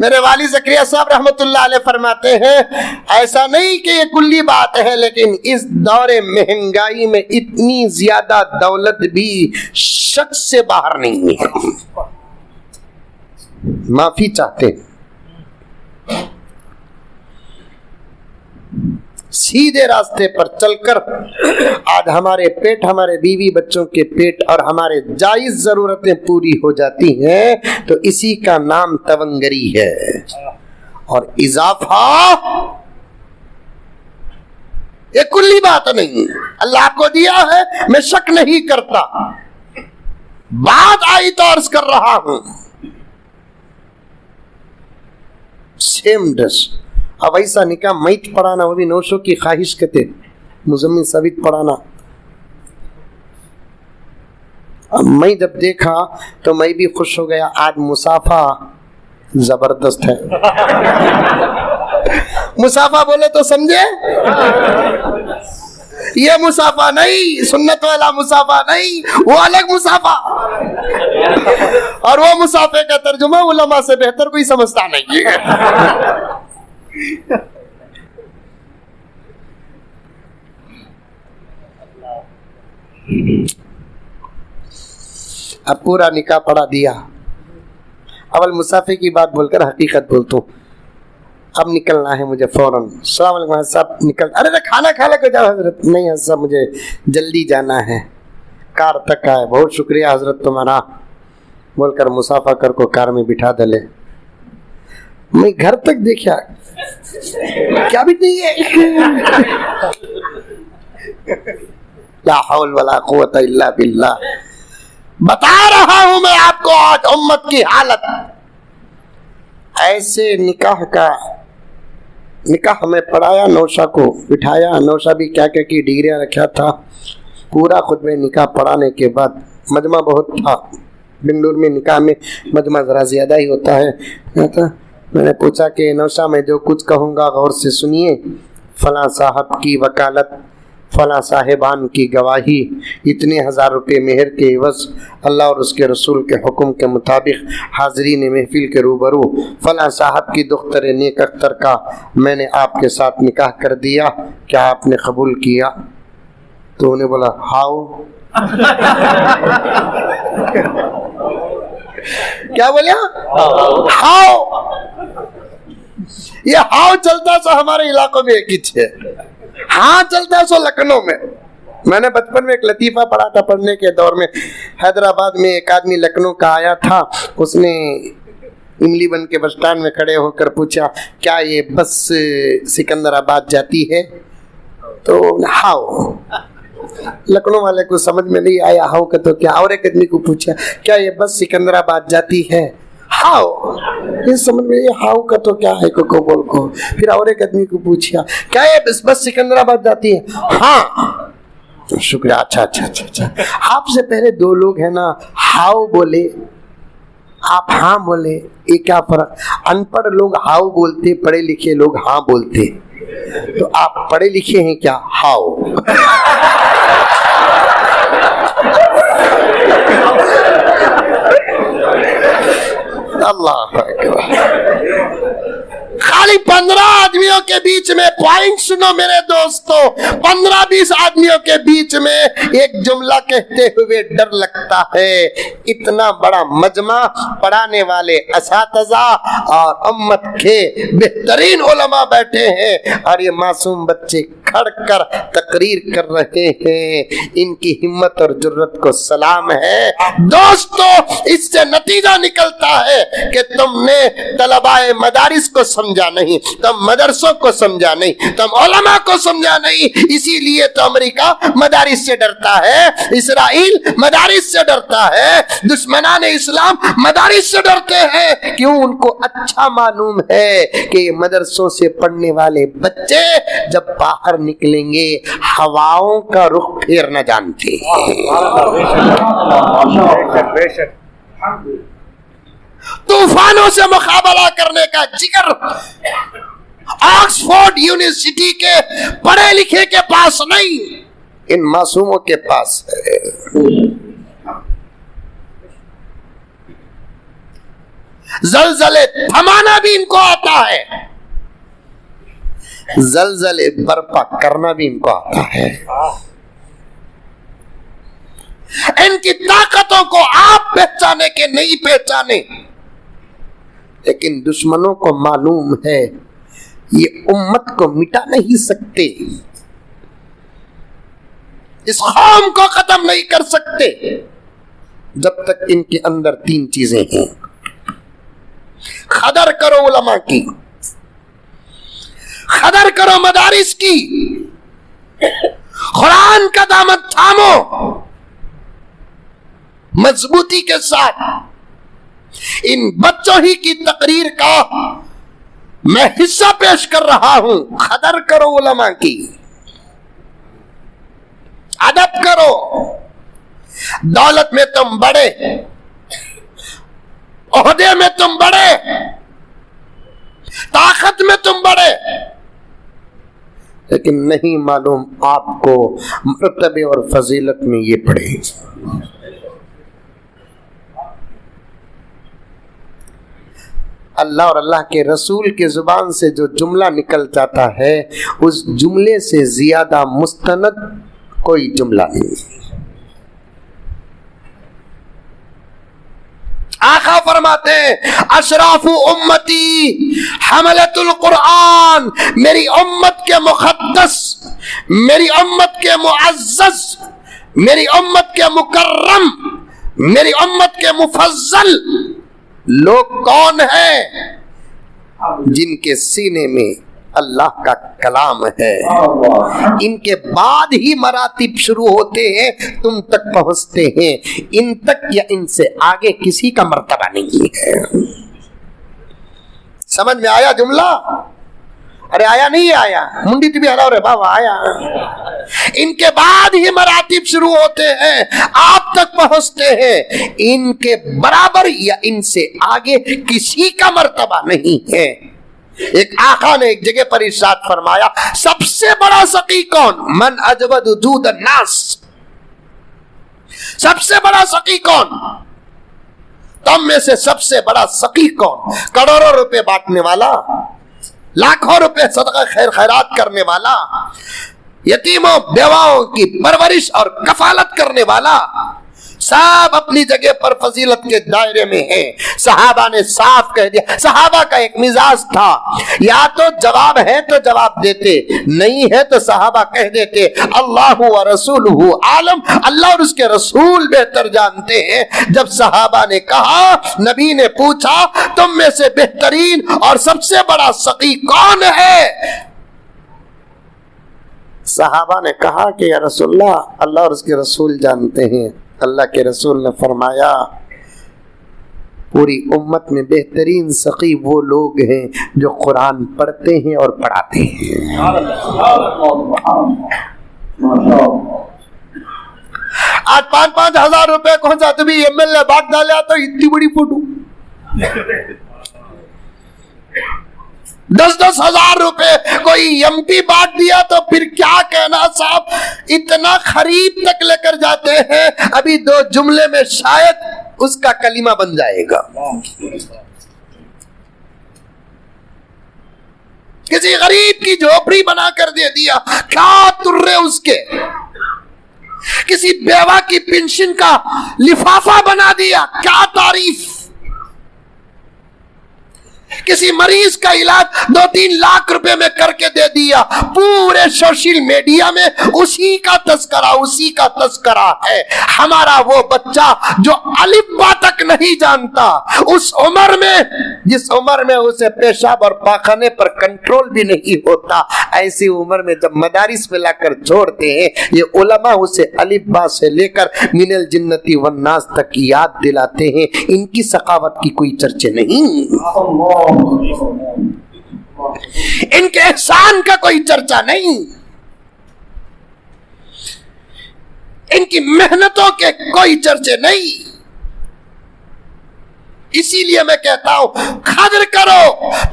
मेरे वाली ज़करिया साहब रहमतुल्लाह अलैह फरमाते हैं, ऐसा नहीं कि ये कुल्ली बात है, लेकिन इस दौरे महंगाई में इतनी ज्यादा दौलत भी शक से बाहर नहीं है। माफी चाहते हैं, सीधे रास्ते पर चलकर आज हमारे पेट, हमारे बीवी बच्चों के पेट और हमारे जायज जरूरतें पूरी हो जाती हैं, तो इसी का नाम तवंगरी है। और इजाफा ये कुल्ली बात नहीं, अल्लाह को दिया है, मैं शक नहीं करता, बात आई तो अर्ज कर रहा हूं। Same dress. अब ऐसा निकाह मैत पढ़ाना, वो भी नौशों की ख्वाहिश के थे, मुजम्मिल सबित पढ़ाना। अब मैं जब देखा तो मैं भी खुश हो गया। आज मुसाफा जबरदस्त है। मुसाफा बोले तो समझे, ये मुसाफा नहीं, सुन्नत वाला मुसाफा नहीं, वो अलग मुसाफा। और वो मुसाफे का तर्जुमा उलमा से बेहतर कोई समझता नहीं है। अब पूरा निकाह पढ़ा दिया। अवल मुसाफे की बात बोलकर हकीकत बोलता हूँ, अब निकलना है मुझे फौरन। अस्सलाम वालेकुम साहब, निकल। अरे खाना खा लेकर जाओ हजरत। नहीं हजरत, मुझे जल्दी जाना है, कार तक आए। बहुत शुक्रिया हजरत तुम्हारा, बोलकर मुसाफा कर को कार में बिठा दले। मैं घर तक देखा, क्या भी नहीं है। ला हौल वला कुव्वता इल्ला बिल्लाह। बता रहा हूं मैं आपको आज उम्मत की हालत। ऐसे निकाह में पढ़ाया, नौशा को बिठाया। नौशा भी क्या क्या की डिग्रियां रखा था। पूरा खुतबे निकाह पढ़ाने के बाद, मजमा बहुत था बेंगलुरु में, निकाह में मजमा जरा ज्यादा ही होता है। मैंने पूछा कि नौशा में जो कुछ कहूँगा गौर से सुनिए। फला साहब की वकालत, फला साहिबान की गवाही, इतने 1000 रुपये मेहर के एवज अल्लाह और उसके रसूल के हुक्म के मुताबिक हाजरीन महफिल के रूबरू फला साहब की दुख्तर नेक अख्तर का मैंने आपके साथ निकाह कर दिया, क्या आपने कबूल किया? तो उन्हें बोला हाउ। क्या बोलिया? हाउ। ये हाव चलता सो हमारे इलाकों में एक ही है, हाँ चलता सो लखनऊ में। मैंने बचपन में एक लतीफा पढ़ा था, पढ़ने के दौर में। हैदराबाद में एक आदमी लखनऊ का आया था, उसने इमली बन के बस स्टैंड में खड़े होकर पूछा, क्या ये बस सिकंदराबाद जाती है? तो हाउ। लखनऊ वाले को समझ में नहीं आया हाउ का तो क्या। और एक आदमी को पूछा, क्या ये बस सिकंदराबाद जाती है? हाउ। ये समझ में हाउ का तो क्या है को बोल को। फिर और एक आदमी को पूछा, क्या ये बस सिकंदराबाद जाती है? हाँ। शुक्रिया, अच्छा अच्छा अच्छा अच्छा। आपसे पहले दो लोग है ना, हाउ बोले, आप हाँ बोले, ये क्या फर्क? अनपढ़ लोग हाउ बोलते, पढ़े लिखे लोग हाँ बोलते। तो आप पढ़े लिखे हैं क्या? हाउ। अल्लाह खाली 15 आदमियों के बीच में पॉइंट सुनो मेरे दोस्तों, 15-20 आदमियों के बीच में एक जुमला कहते हुए डर लगता है। इतना बड़ा मजमा, पढ़ाने वाले असातिज़ा और उम्मत के बेहतरीन उलमा बैठे हैं और ये मासूम बच्चे खड़ कर तकरीर कर रहे हैं। इनकी हिम्मत और जुर्रत को सलाम है। दोस्तों, इससे नतीजा निकलता है कि तुमने तलबाए मदारिस को समझा नहीं, तुम मदरसों को समझा नहीं, तुम उलमा को समझा नहीं। इसीलिए तो अमेरिका मदारिस से डरता है, इसराइल मदारिस से डरता है, दुश्मनाने इस्लाम मदारिस से डरते हैं। क्यों? उनको अच्छा मालूम है कि मदरसों से पढ़ने वाले बच्चे जब बाहर निकलेंगे हवाओं का रुख फेर न जानते। तूफानों से मुकाबला करने का जिगर ऑक्सफोर्ड यूनिवर्सिटी के पढ़े लिखे के पास नहीं, इन मासूमों के पास है। जलजले थमाना भी इनको आता है, जलजले बर्पा करना भी इनको आता है। इनकी ताकतों को आप पहचाने के नहीं पहचाने, लेकिन दुश्मनों को मालूम है ये उम्मत को मिटा नहीं सकते, इस कौम को खत्म नहीं कर सकते जब तक इनके अंदर 3 चीजें हैं। कदर करो उलमा की, कदर करो मदारिस की, कुरान का दामन थामो मजबूती के साथ। इन बच्चों ही की तकरीर का मैं हिस्सा पेश कर रहा हूं। कदर करो उलमा की, अदब करो। दौलत में तुम बड़े, ओहदे में तुम बड़े, ताकत में तुम बड़े, लेकिन नहीं मालूम आपको मर्तबे और फजीलत में ये पड़े। अल्लाह और अल्लाह के रसूल के जुबान से जो जुमला निकल जाता है, उस जुमले से ज्यादा मुस्तनद कोई जुमला नहीं। आका फरमाते हैं, अशराफु उम्मती हमलतुल कुरान, मेरी उम्मत के मुक़द्दस, मेरी उम्मत के मुअज़्ज़ज़, मेरी उम्मत के मुकर्रम, मेरी उम्मत के मुफज्जल लोग कौन है? जिनके सीने में अल्लाह का कलाम है। इनके बाद ही मरातिब शुरू होते हैं, तुम तक पहुंचते हैं। इन तक या इनसे आगे किसी का मर्तबा नहीं है। समझ में आया जुमला? अरे आया नहीं आया? मुंडी भी हराओ रे बाबा, आया। इनके बाद ही मरातिब शुरू होते हैं, आप तक पहुंचते हैं। इनके बराबर या इनसे आगे किसी का मर्तबा नहीं है। एक आका ने एक जगह पर इरशाद फरमाया, सबसे बड़ा सकी कौन? मन अजवद वजूद अन्नास। सबसे बड़ा सकी कौन? तुम में से सबसे बड़ा सकी कौन? करोड़ों रुपए बांटने वाला, लाखों रुपए सदका खैर खैरात करने वाला, यतीमों बेवाओं की परवरिश और कफालत करने वाला, सब अपनी जगह पर फजीलत के दायरे में हैं। सहाबा ने साफ कह दिया। सहाबा का एक मिजाज था, या तो जवाब है तो जवाब देते, नहीं है तो सहाबा कह देते अल्लाह व रसूलुहु आलम, अल्लाह और उसके रसूल बेहतर जानते हैं। जब सहाबा ने कहा, नबी ने पूछा तुम में से बेहतरीन और सबसे बड़ा सकी कौन है? सहाबा ने कहा कि या रसूलल्लाह, अल्लाह और उसके रसूल जानते हैं। अल्लाह के रसूल ने फरमाया पूरी उम्मत में बेहतरीन सकी वो लोग हैं जो कुरान पढ़ते हैं और पढ़ाते हैं। आज 5-5 हजार रुपए कौन सा तुम्हें एमएलए बांट डाला तो इतनी बड़ी फोटो 10-10 हजार रुपए कोई एमपी बांट दिया तो फिर क्या कहना साहब, इतना खरीद तक लेकर जाते हैं। अभी 2 जुमले में शायद उसका कलीमा बन जाएगा। किसी गरीब की झोपड़ी बनाकर दे दिया, क्या तुर्रे उसके। किसी बेवा की पेंशन का लिफाफा बना दिया, क्या तारीफ। किसी मरीज का इलाज 2-3 लाख रुपए में करके दे दिया। पूरे सोशल मीडिया में उसी का तस्करा है। हमारा वो बच्चा जो अलिफ बा तक नहीं जानता, उस उम्र में, जिस उम्र में उसे पेशाब और पाखाने पर कंट्रोल भी नहीं होता, ऐसी उम्र में जब मदारिस में लाकर छोड़ते हैं, ये उलमा उसे अलिफ बा से लेकर मिनल जिन्नती वन्नास तक याद दिलाते हैं। इनकी सखावत की कोई चर्चा नहीं, इनके एहसान का कोई चर्चा नहीं, इनकी मेहनतों के कोई चर्चे नहीं। इसीलिए मैं कहता हूं कदर करो।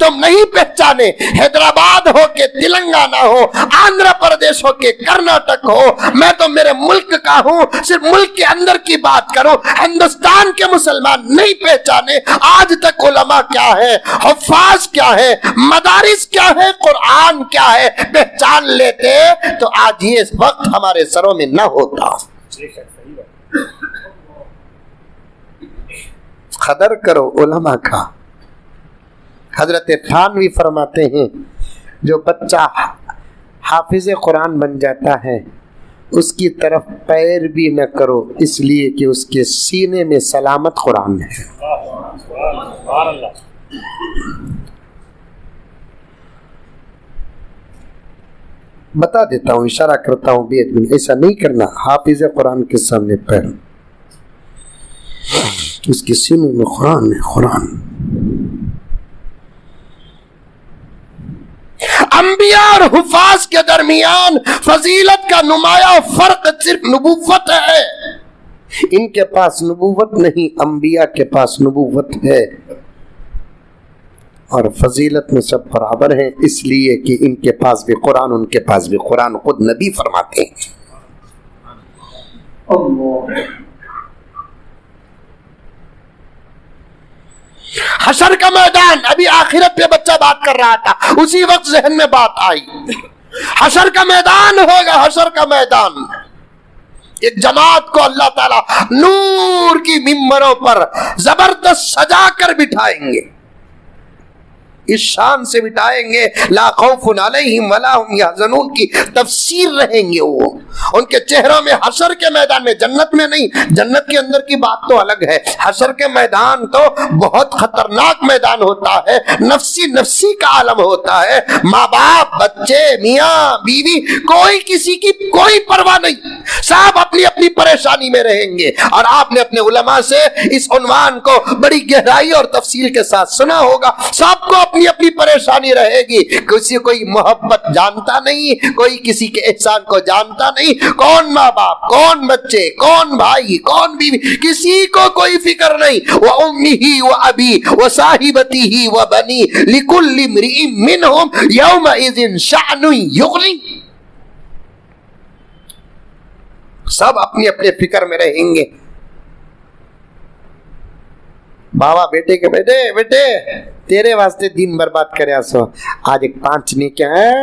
तुम नहीं पहचाने, हैदराबाद हो के तेलंगाना हो, आंध्र प्रदेश हो के कर्नाटक हो, मैं तो मेरे मुल्क का हूं, सिर्फ मुल्क के अंदर की बात करो। हिंदुस्तान के मुसलमान नहीं पहचाने आज तक उलमा क्या है, हुफ्फाज क्या है, मदारिस क्या है, कुरान क्या है, पहचान लेते तो आज ये वक्त हमारे सरों में न होता। कदर करो उलमा का। हजरत थानवी फरमाते हैं जो बच्चा हाफिज कुरान बन जाता है उसकी तरफ पैर भी न करो, इसलिए कि उसके सीने में सलामत कुरान है। बता देता हूँ, इशारा करता हूँ, बेद में ऐसा नहीं करना। हाफिज कुरान के सामने पैर, उसके सीने में कुरान है, कुरान। अंबिया और हुफाज के दरमियान फजीलत का नुमाया फर्क सिर्फ नबूवत है। इनके पास नबूवत नहीं, अंबिया के पास नबूवत है और फजीलत में सब बराबर हैं, इसलिए कि इनके पास भी कुरान, उनके पास भी कुरान। खुद नबी फरमाते हैं हशर का मैदान, अभी आखिरत पे बच्चा बात कर रहा था, उसी वक्त जहन में बात आई। हशर का मैदान होगा, हशर का मैदान। एक जमात को अल्लाह ताला नूर की मिंबरों पर जबरदस्त सजा कर बिठाएंगे, इस शान से बिठाएंगे, ला खौफुन अलैहिम वला हुम यहज़नून की तफसीर रहेंगे। वो उनके चेहरों में, हशर के मैदान में, जन्नत में नहीं, जन्नत के अंदर की बात तो अलग है, हशर के मैदान तो बहुत खतरनाक मैदान होता है, नफ्सी नफ्सी का आलम होता है। माँ बाप, बच्चे, मियाँ बीवी, कोई किसी की कोई परवाह नहीं, सब अपनी अपनी परेशानी में रहेंगे। और आपने अपने उलमा से इस उन्वान को बड़ी गहराई और तफसील के साथ सुना होगा। सबको अपनी अपनी परेशानी रहेगी, किसी कोई मोहब्बत जानता नहीं, कोई किसी के एहसान को जानता नहीं, कौन माँ बाप, कौन बच्चे, कौन भाई, कौन बीवी, किसी को कोई फिक्र नहीं। व उम्मिही व अबी व साहिबतिही व बनी लिकुल्लि इम्रिइन मिनहुम यौमइज़िन शअनुन युग़नी। सब अपनी अपने फिक्र में रहेंगे। बाबा बेटे के बेटे बेटे तेरे वास्ते दिन बर्बाद करे, सो आज एक 5 ने क्या है,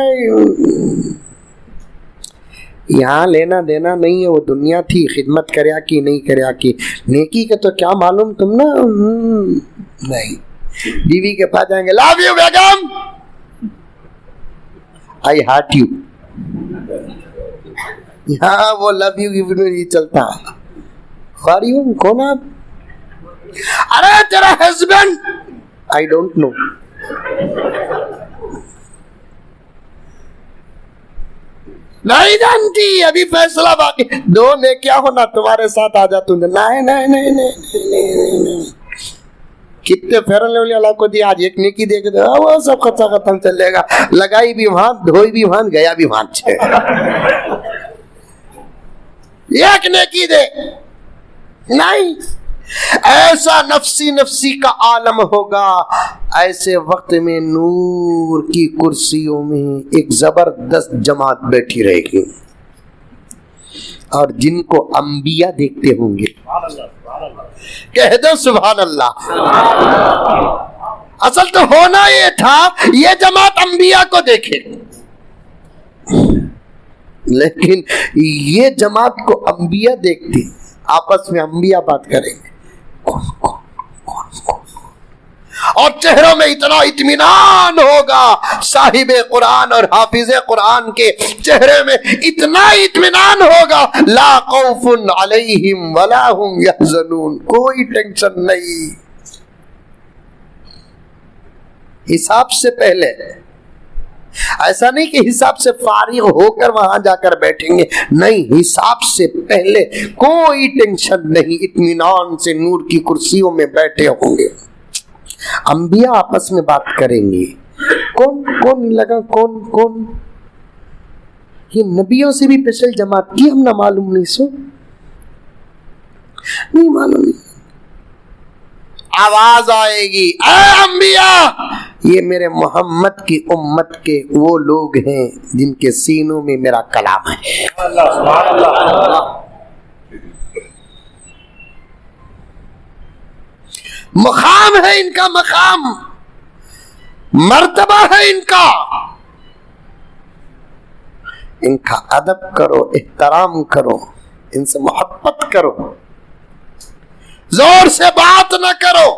यहाँ लेना देना नहीं है, वो दुनिया थी, खिदमत करया की नहीं करया की, नेकी के तो क्या मालूम तुम ना। नहीं, बीवी के पास जाएंगे, love you Begum, I heart you. यहाँ वो लव यू गिव नहीं चलता। कौन आप? अरे तेरा हस्बैंड, आई डोंट नो। नहीं जानती, अभी फैसला बाकी, दो ने क्या होना, तुम्हारे साथ आ जा तू। नहीं नहीं नहीं नहीं नहीं, कितने फेरन लेवली वाला को दिया, आज एक नेकी दे के दो, वो सब खर्चा खत्म चलेगा। लगाई भी वहां, धोई भी वहां, गया भी वहां। एक नेकी दे नहीं, ऐसा नफसी नफसी का आलम होगा। ऐसे वक्त में नूर की कुर्सियों में एक जबरदस्त जमात बैठी रहेगी और जिनको अंबिया देखते होंगे। कह दो सुभान अल्लाह। असल तो होना ये था, ये जमात अंबिया को देखे, लेकिन ये जमात को अंबिया देखती, आपस में अंबिया बात करेंगे, कौन कौन कौन कौन, और चेहरों में इतना इत्मीनान होगा। साहिबे कुरान और हाफिजे कुरान के चेहरे में इतना इत्मीनान होगा, ला खौफुन अलैहिम वला हुम यहज़नून, कोई टेंशन नहीं। हिसाब से पहले, ऐसा नहीं कि हिसाब से फारिग होकर वहां जाकर बैठेंगे, नहीं, हिसाब से पहले कोई टेंशन नहीं, इत्मीनान से नूर की कुर्सियों में बैठे होंगे। अंबिया आपस में बात करेंगे, कौन कौन लगा, कौन कौन, ये नबियों से भी स्पेशल जमात की, हम ना मालूम नहीं, सो नहीं मालूम नहीं। आवाज आएगी, ऐ अंबिया, ये मेरे मोहम्मद की उम्मत के वो लोग हैं जिनके सीनों में मेरा कलाम है। मकाम है इनका, मकाम, मर्तबा है इनका। इनका अदब करो, एहतराम करो, इनसे मोहब्बत करो, जोर से बात न करो,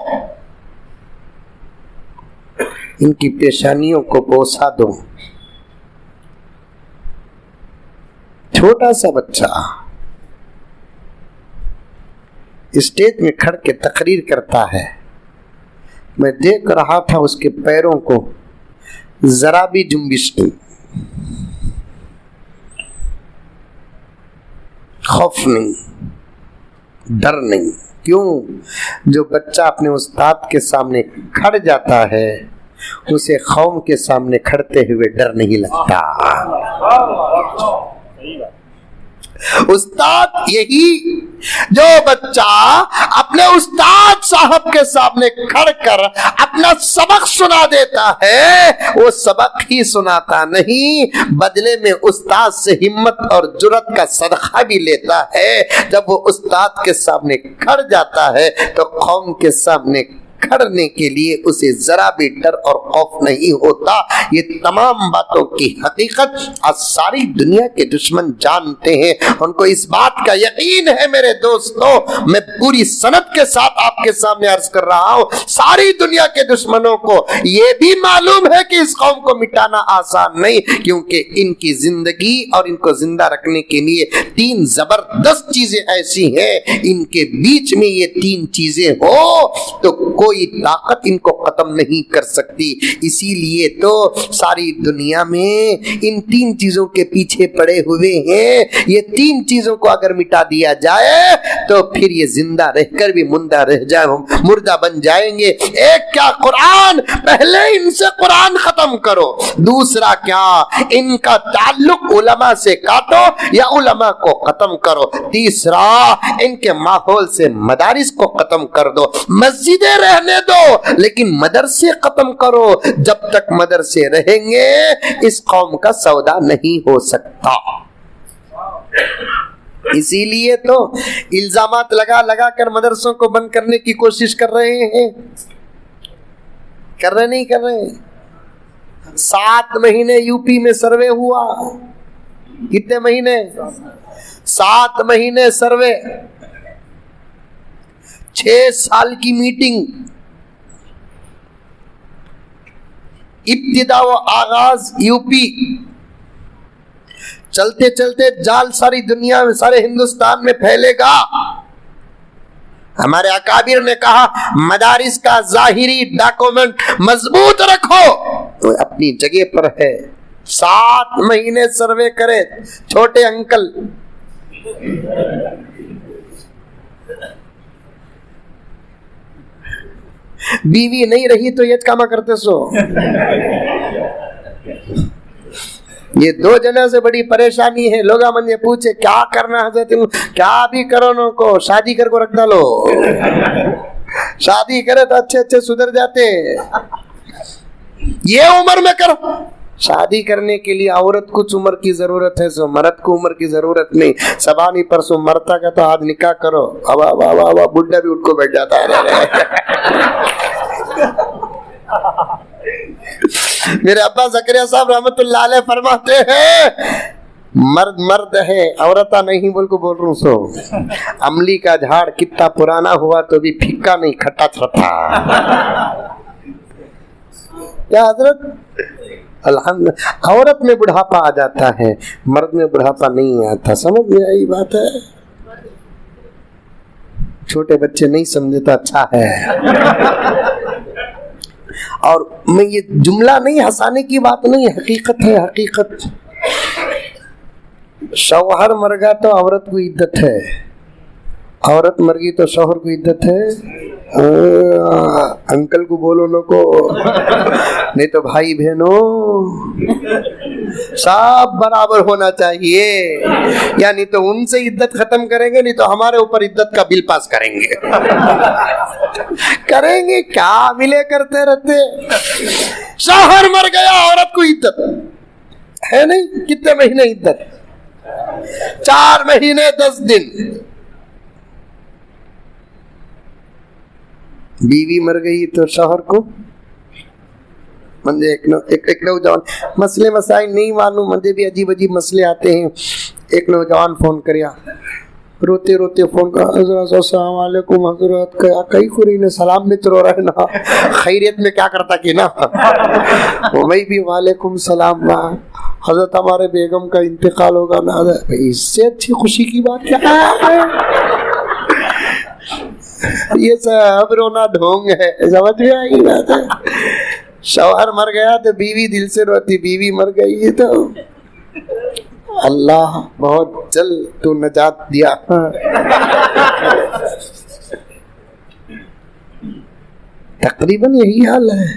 इनकी पेशानियों को बोसा दो। छोटा सा बच्चा स्टेज में खड़ के तकरीर करता है, मैं देख रहा था उसके पैरों को जरा भी जुम्बिश नहीं, खौफ नहीं, डर नहीं। क्यों? जो बच्चा अपने उस्ताद के सामने खड़ जाता है, उसे कौम के सामने खड़ते हुए डर नहीं लगता। उस्ताद, यही जो बच्चा अपने उस्ताद साहब के सामने खड़कर अपना सबक सुना देता है, वो सबक ही सुनाता नहीं, बदले में उस्ताद से हिम्मत और जुर्रत का सदका भी लेता है। जब वो उस्ताद के सामने खड़ जाता है तो कौम के सामने खड़ने के लिए उसे जरा भी डर और खौफ नहीं होता। ये तमाम बातों की हकीकत आज सारी दुनिया के दुश्मन जानते हैं, उनको इस बात का यकीन है। मेरे दोस्तों, मैं पूरी सनद के साथ आपके सामने अर्ज कर रहा हूँ, सारी दुनिया के दुश्मनों को ये भी मालूम है कि इस कौम को मिटाना आसान नहीं, क्योंकि इनकी जिंदगी और इनको जिंदा रखने के लिए तीन जबरदस्त चीजें ऐसी हैं, इनके बीच में ये तीन चीजें हो तो कोई ताकत इनको खत्म नहीं कर सकती। इसीलिए तो सारी दुनिया में इन तीन चीजों के पीछे पड़े हुए हैं। ये तीन चीजों को अगर मिटा दिया जाए तो फिर ये जिंदा रहकर भी मुर्दा रह जाए, मुर्दा बन जाएंगे। एक क्या, कुरान, पहले इनसे कुरान खत्म करो। दूसरा क्या, इनका ताल्लुक उलमा से काटो या उलमा को खत्म करो। तीसरा, इनके माहौल से मदारिस को खत्म कर दो। मस्जिदें रहने दो लेकिन मदरसे खत्म करो। जब तक मदरसे रहेंगे इस कौम का सौदा नहीं हो सकता। इसीलिए तो इल्जामात लगा लगा कर मदरसों को बंद करने की कोशिश कर रहे हैं। कर रहे नहीं कर रहे? 7 महीने यूपी में सर्वे हुआ, कितने महीने? 7 महीने सर्वे, 6 साल की मीटिंग, इब्तिदा व आगाज यूपी, चलते चलते जाल सारी दुनिया में, सारे हिंदुस्तान में फैलेगा। हमारे अकाबिर ने कहा मदारिस का जाहिरी डॉक्यूमेंट मजबूत रखो, तो अपनी जगह पर है। 7 महीने सर्वे करे छोटे अंकल। बीवी नहीं रही तो ये कामा करते सो। ये 2 जना से बड़ी परेशानी है। लोग मन ये पूछे क्या करना है, क्या भी करो नो को शादी कर को रख डालो। शादी करे तो अच्छे अच्छे सुधर जाते। ये उम्र में करो। शादी करने के लिए औरत कुछ उम्र की जरूरत है, सो मर्द को उम्र की जरूरत नहीं। सबानी परसों मरता का तो आज निकाह करो। अब बुढ़ा भी उठ को बैठ जाता है। मेरे अब्बा जकरिया साहब रहमतुल्लाह अलैह फरमाते हैं मर्द मर्द है, औरता नहीं बोल को बोल रहा हूं। सो अमली का झाड़ कितना पुराना हुआ तो भी फीका नहीं, खट्टा छटा। क्या हजरत? अल्हम्दुलिल्लाह। औरत में बुढ़ापा आ जाता है, मर्द में बुढ़ापा नहीं आता। समझ में आई बात है? छोटे बच्चे नहीं समझे तो अच्छा है। और मैं ये जुमला नहीं, हंसाने की बात नहीं, हकीकत है, हकीकत। शौहर मर गया तो औरत को इज्जत है, औरत मर गई तो शौहर को इज्जत है। अंकल को बोलो नो को, नहीं तो भाई बहनों सब बराबर होना चाहिए। या नहीं तो उनसे इज्जत खत्म करेंगे, नहीं तो हमारे ऊपर इज्जत का बिल पास करेंगे। करेंगे क्या, मिले करते रहते। शौहर मर गया, औरत को इज्जत है नहीं। कितने महीने इज्जत? 4 महीने 10 दिन। बीवी मर गई तो शौहर को मंजे एक नौजवान, मसले मसाइल नहीं मालूम, मुझे भी अजीब अजीब मसले आते हैं। एक नौजवान फोन करिया, रोते रोते फोन कर, अस्सलाम वालेकुम हजरत, कई कुरी ने सलाम मित्र हो रहा है ना, खैरियत में क्या करता कि ना। वही भी वालेकुम सलाम हजरत, हमारे बेगम का इंतकाल होगा ना। इससे अच्छी खुशी की बात क्या है? ये सब रोना ढोंग है। समझ में आई बात है? शौहर मर गया तो बीवी दिल से रोती, बीवी मर गई तो अल्लाह बहुत जल्द तू नजात दिया। तकरीबन यही हाल है।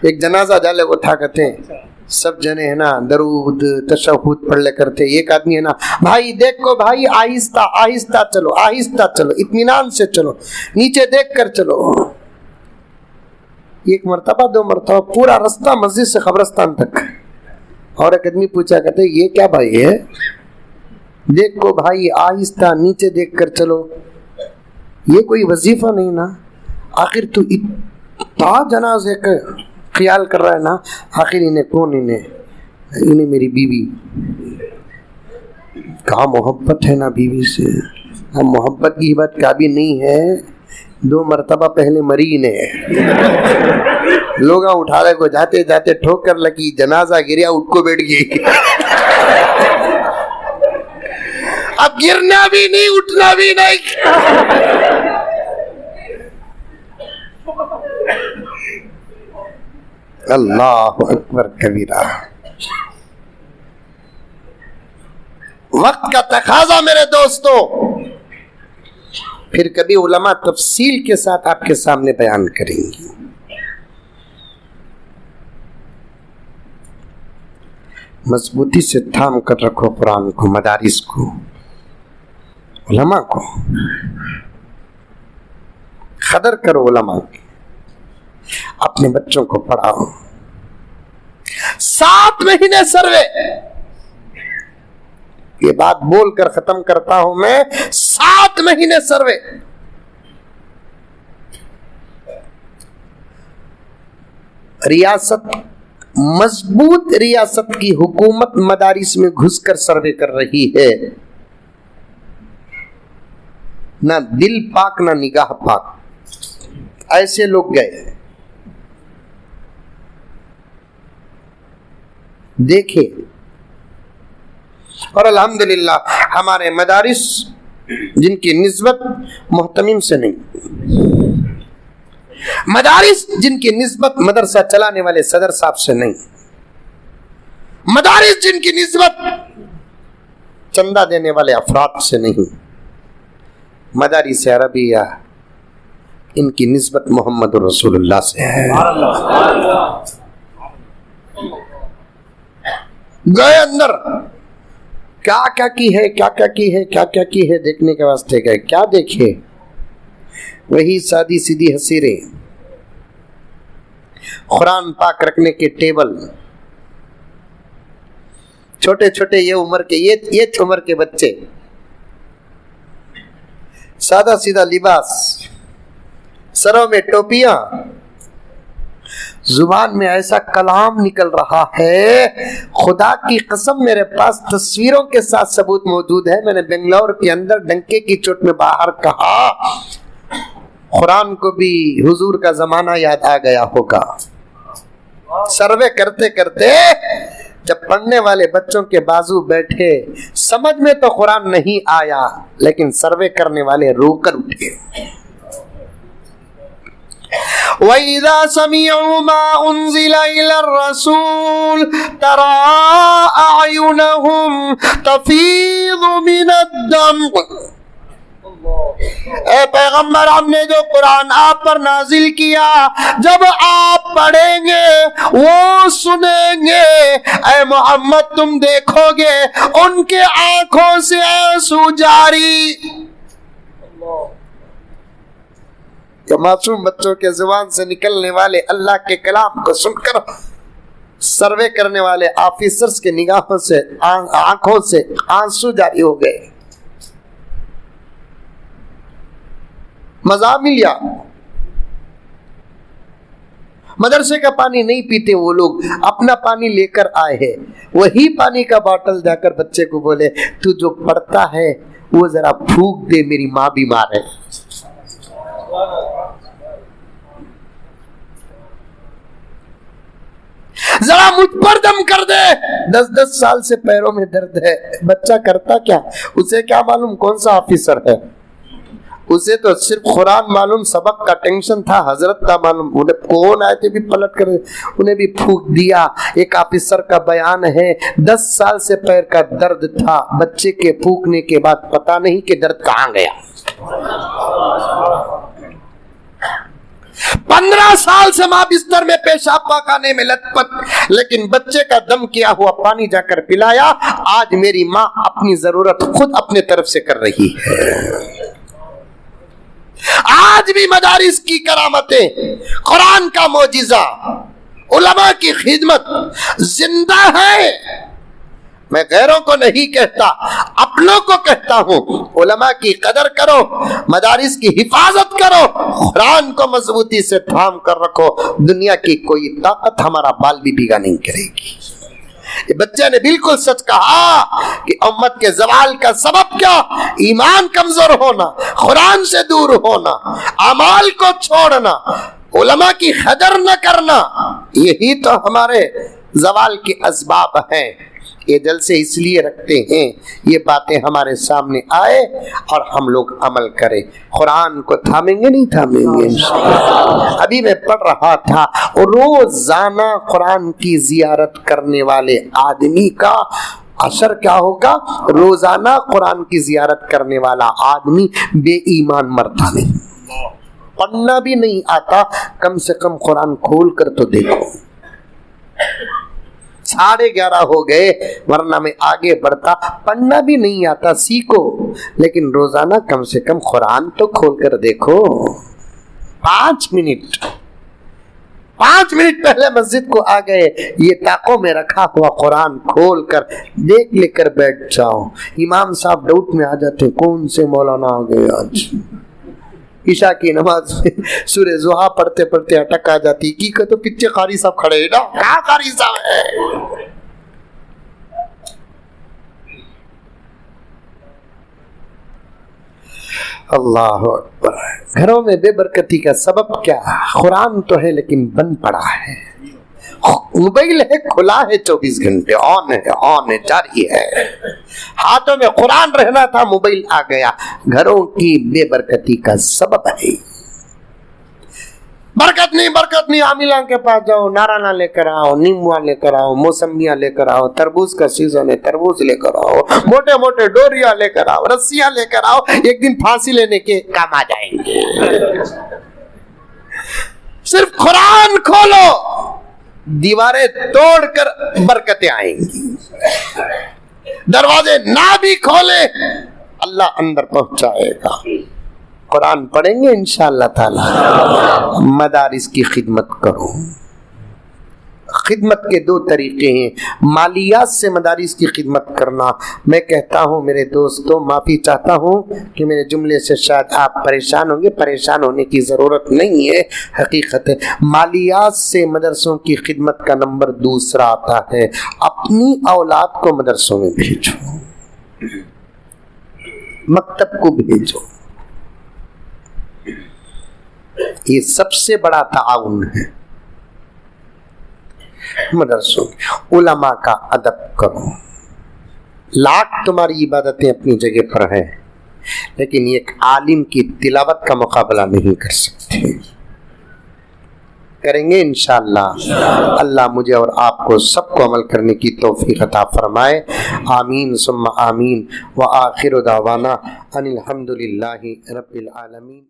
एक जनाजा जाले वो था, कहते हैं सब जने है ना दरूद तशहुद पढ़ ले करते। एक आदमी है ना, भाई देखो भाई, आहिस्ता आहिस्ता चलो, आहिस्ता चलो, इत्मीनान से चलो, नीचे देख कर चलो। एक मर्तबा 2 मर्तबा पूरा रास्ता मस्जिद से कब्रिस्तान तक। और एक आदमी पूछा, कहते ये क्या भाई है? देखो भाई आहिस्ता, नीचे देख कर चलो। ये कोई वजीफा नहीं ना, आखिर तू इतना जनाजे का ख्याल कर रहा है ना। आखिर इन्हें कौन? इन्हें मेरी बीवी। कहा मोहब्बत है ना बीवी से। हम मोहब्बत की बात का भी नहीं है, 2 मरतबा पहले मरी ने। लोग उठा रहे को जाते जाते ठोकर लगी, जनाजा गिरा, उठ को बैठ गई। अब गिरना भी नहीं, उठना भी नहीं। अल्लाह अकबर कबीरा। वक्त का तकाजा मेरे दोस्तों। फिर कभी उलमा तफसील के साथ आपके सामने बयान करेंगी। मजबूती से थाम कर रखो कुरान को, मदारिस को, उलमा को। कदर करो उलमा की, अपने बच्चों को पढ़ाओ। 7 महीने सर्वे। ये बात बोलकर खत्म करता हूं मैं। 7 महीने सर्वे। रियासत मजबूत रियासत की हुकूमत मदारिस में घुसकर सर्वे कर रही है। ना दिल पाक ना निगाह पाक, ऐसे लोग गए। देखे और अल्हम्दुलिल्लाह हमारे मदारिस जिनकी निस्बत मुहतमिम से नहीं, मदारिस जिनकी निस्बत मदरसा चलाने वाले सदर साहब से नहीं, मदारिस जिनकी निस्बत चंदा देने वाले अफराद से नहीं, मदारिस अरबिया इनकी निस्बत मोहम्मद रसूलुल्लाह से है। गए अंदर, क्या क्या की है, क्या क्या की है, क्या क्या की है देखने के वास्ते गए। क्या देखे? वही सादी सीधी हसीरे, कुरान पाक रखने के टेबल, छोटे छोटे ये उम्र के ये उम्र के बच्चे, सादा सीधा लिबास, सरों में टोपियां, जुबान में ऐसा कलाम निकल रहा है, खुदा की कसम मेरे पास तस्वीरों के साथ सबूत मौजूद है। मैंने बेंगलोर के अंदर डंके की चोट में बाहर कहा, कुरान को भी हुजूर का जमाना याद आ गया होगा। सर्वे करते करते जब पढ़ने वाले बच्चों के बाजू बैठे, समझ में तो कुरान नहीं आया, लेकिन सर्वे करने वाले रोकर उठे। वइज़ा समिअू मा उन्ज़िला इलर रसूल तरा अयुनहुम तफीज़ु मिनद्दम। ए पैगंबर, हमने जो कुरान आप पर नाजिल किया, जब आप पढ़ेंगे वो सुनेंगे, ए मोहम्मद तुम देखोगे उनके आंखों से आंसू जारी। तो मासूम बच्चों के जुबान से निकलने वाले अल्लाह के कलाम को सुनकर सर्वे करने वाले ऑफिसर्स के निगाहों से आंखों से आंसू जारी हो गए। मजा मिलिया। मदरसे का पानी नहीं पीते वो लोग, अपना पानी लेकर आए हैं। वही पानी का बोतल जाकर बच्चे को बोले, तू जो पढ़ता है वो जरा फूंक दे, मेरी माँ बीमार है। जरा मुझ पर दम कर दे। 10-10 साल से पैरों में दर्द है। बच्चा करता क्या? उसे क्या मालूम कौन सा ऑफिसर है? उसे तो सिर्फ कुरान मालूम, सबक का टेंशन था, हजरत का मालूम। उन्हें कौन आए थे भी पलट कर उन्हें भी फूंक दिया। एक ऑफिसर का बयान है, 10 साल से पैर का दर्द था, बच्चे के फूंकने के बाद पता नहीं कि दर्द कहां गया। 15 साल से माँ बिस्तर में पेशाब पकाने में लथपथ, लेकिन बच्चे का दम किया हुआ पानी जाकर पिलाया। आज मेरी माँ अपनी जरूरत खुद अपने तरफ से कर रही है। आज भी मदारिस की करामतें, कुरान का मोजिजा, उलमा की खिदमत जिंदा है। मैं गैरों को नहीं कहता, अपनों को कहता हूं, उलमा की कदर करो, मदारिस की हिफाजत करो, कुरान को मजबूती से थाम कर रखो। दुनिया की कोई ताकत हमारा बाल भी भीगा नहीं करेगी। ये बच्चे ने बिल्कुल सच कहा कि उम्मत के जवाल का सबब क्या? ईमान कमजोर होना, कुरान से दूर होना, अमाल को छोड़ना, उलमा की कदर न करना, यही तो हमारे जवाल के असबाब हैं। ये जलसे इसलिए रखते हैं, ये बातें हमारे सामने आए और हम लोग अमल करें। कुरान को थामेंगे नहीं थामेंगे इंशाअल्लाह। अभी मैं पढ़ रहा था, रोजाना कुरान की जियारत करने वाले आदमी का असर क्या होगा? रोजाना कुरान की जियारत करने वाला आदमी बेईमान मरता नहीं। पढ़ना भी नहीं आता, कम से कम कुरान खोल कर तो देखो। 11:30 हो गए, वरना मैं आगे बढ़ता। पढ़ना भी नहीं आता, सीखो, लेकिन रोजाना कम से कम कुरान तो खोल कर देखो। 5 मिनट पहले मस्जिद को आ गए, ये ताकों में रखा हुआ कुरान खोल कर देख लेकर बैठ जाओ। इमाम साहब डाउट में आ जाते, कौन से मौलाना आ गए आज? ईशा की नमाज में सूरह ज़ुहा पढ़ते पढ़ते अटक आ जाती की तो पीछे कारी साहब खड़े हैं ना, कहाँ कारी साहब है? अल्लाह अकबर। घरों में बेबरकती का सबब क्या? कुरान तो है लेकिन बंद पड़ा है। मोबाइल है, खुला है, 24 घंटे ऑन है, जारी है। हाथों में कुरान रहना था, मोबाइल आ गया। घरों की बेबरकती का सबब है। बरकत नहीं, आमिला के पास जाओ, नाराना लेकर आओ, नींबुआ लेकर आओ, मौसमियां लेकर आओ, तरबूज का सीजन है, तरबूज लेकर आओ, मोटे मोटे डोरिया लेकर आओ, रस्सियां लेकर आओ, एक दिन फांसी लेने के काम आ जाएंगे। सिर्फ कुरान खोलो, दीवारें तोड़कर बरकतें आएंगी। दरवाजे ना भी खोले, अल्लाह अंदर पहुंचाएगा। कुरान पढ़ेंगे इंशाअल्लाह ताला। मदारिस की खिदमत करो। खिदमत के दो तरीके हैं। मालियात से मदारिस की खिदमत करना। मैं कहता हूँ मेरे दोस्तों, माफ़ी चाहता हूँ कि मेरे जुमले से शायद आप परेशान होंगे। परेशान होने की ज़रूरत नहीं है, हकीकत है। मालियात से मदरसों की खिदमत का नंबर दूसरा आता है। अपनी औलाद को मदरसों में भेजो, मकतब को भेजो। ये सबसे बड़ा ताउन है। मदरसों उलमा का अदब करो। लाख तुम्हारी इबादतें अपनी जगह पर है, लेकिन एक आलिम की तिलावत का मुकाबला नहीं कर सकते। करेंगे इंशाअल्लाह। अल्लाह मुझे और आपको सबको अमल करने की तौफीक अता फरमाए। आमीन सुम्मा आमीन। व आखिर दावाना अनिल हम्दुलिल्लाहि रब्बिल आलमीन।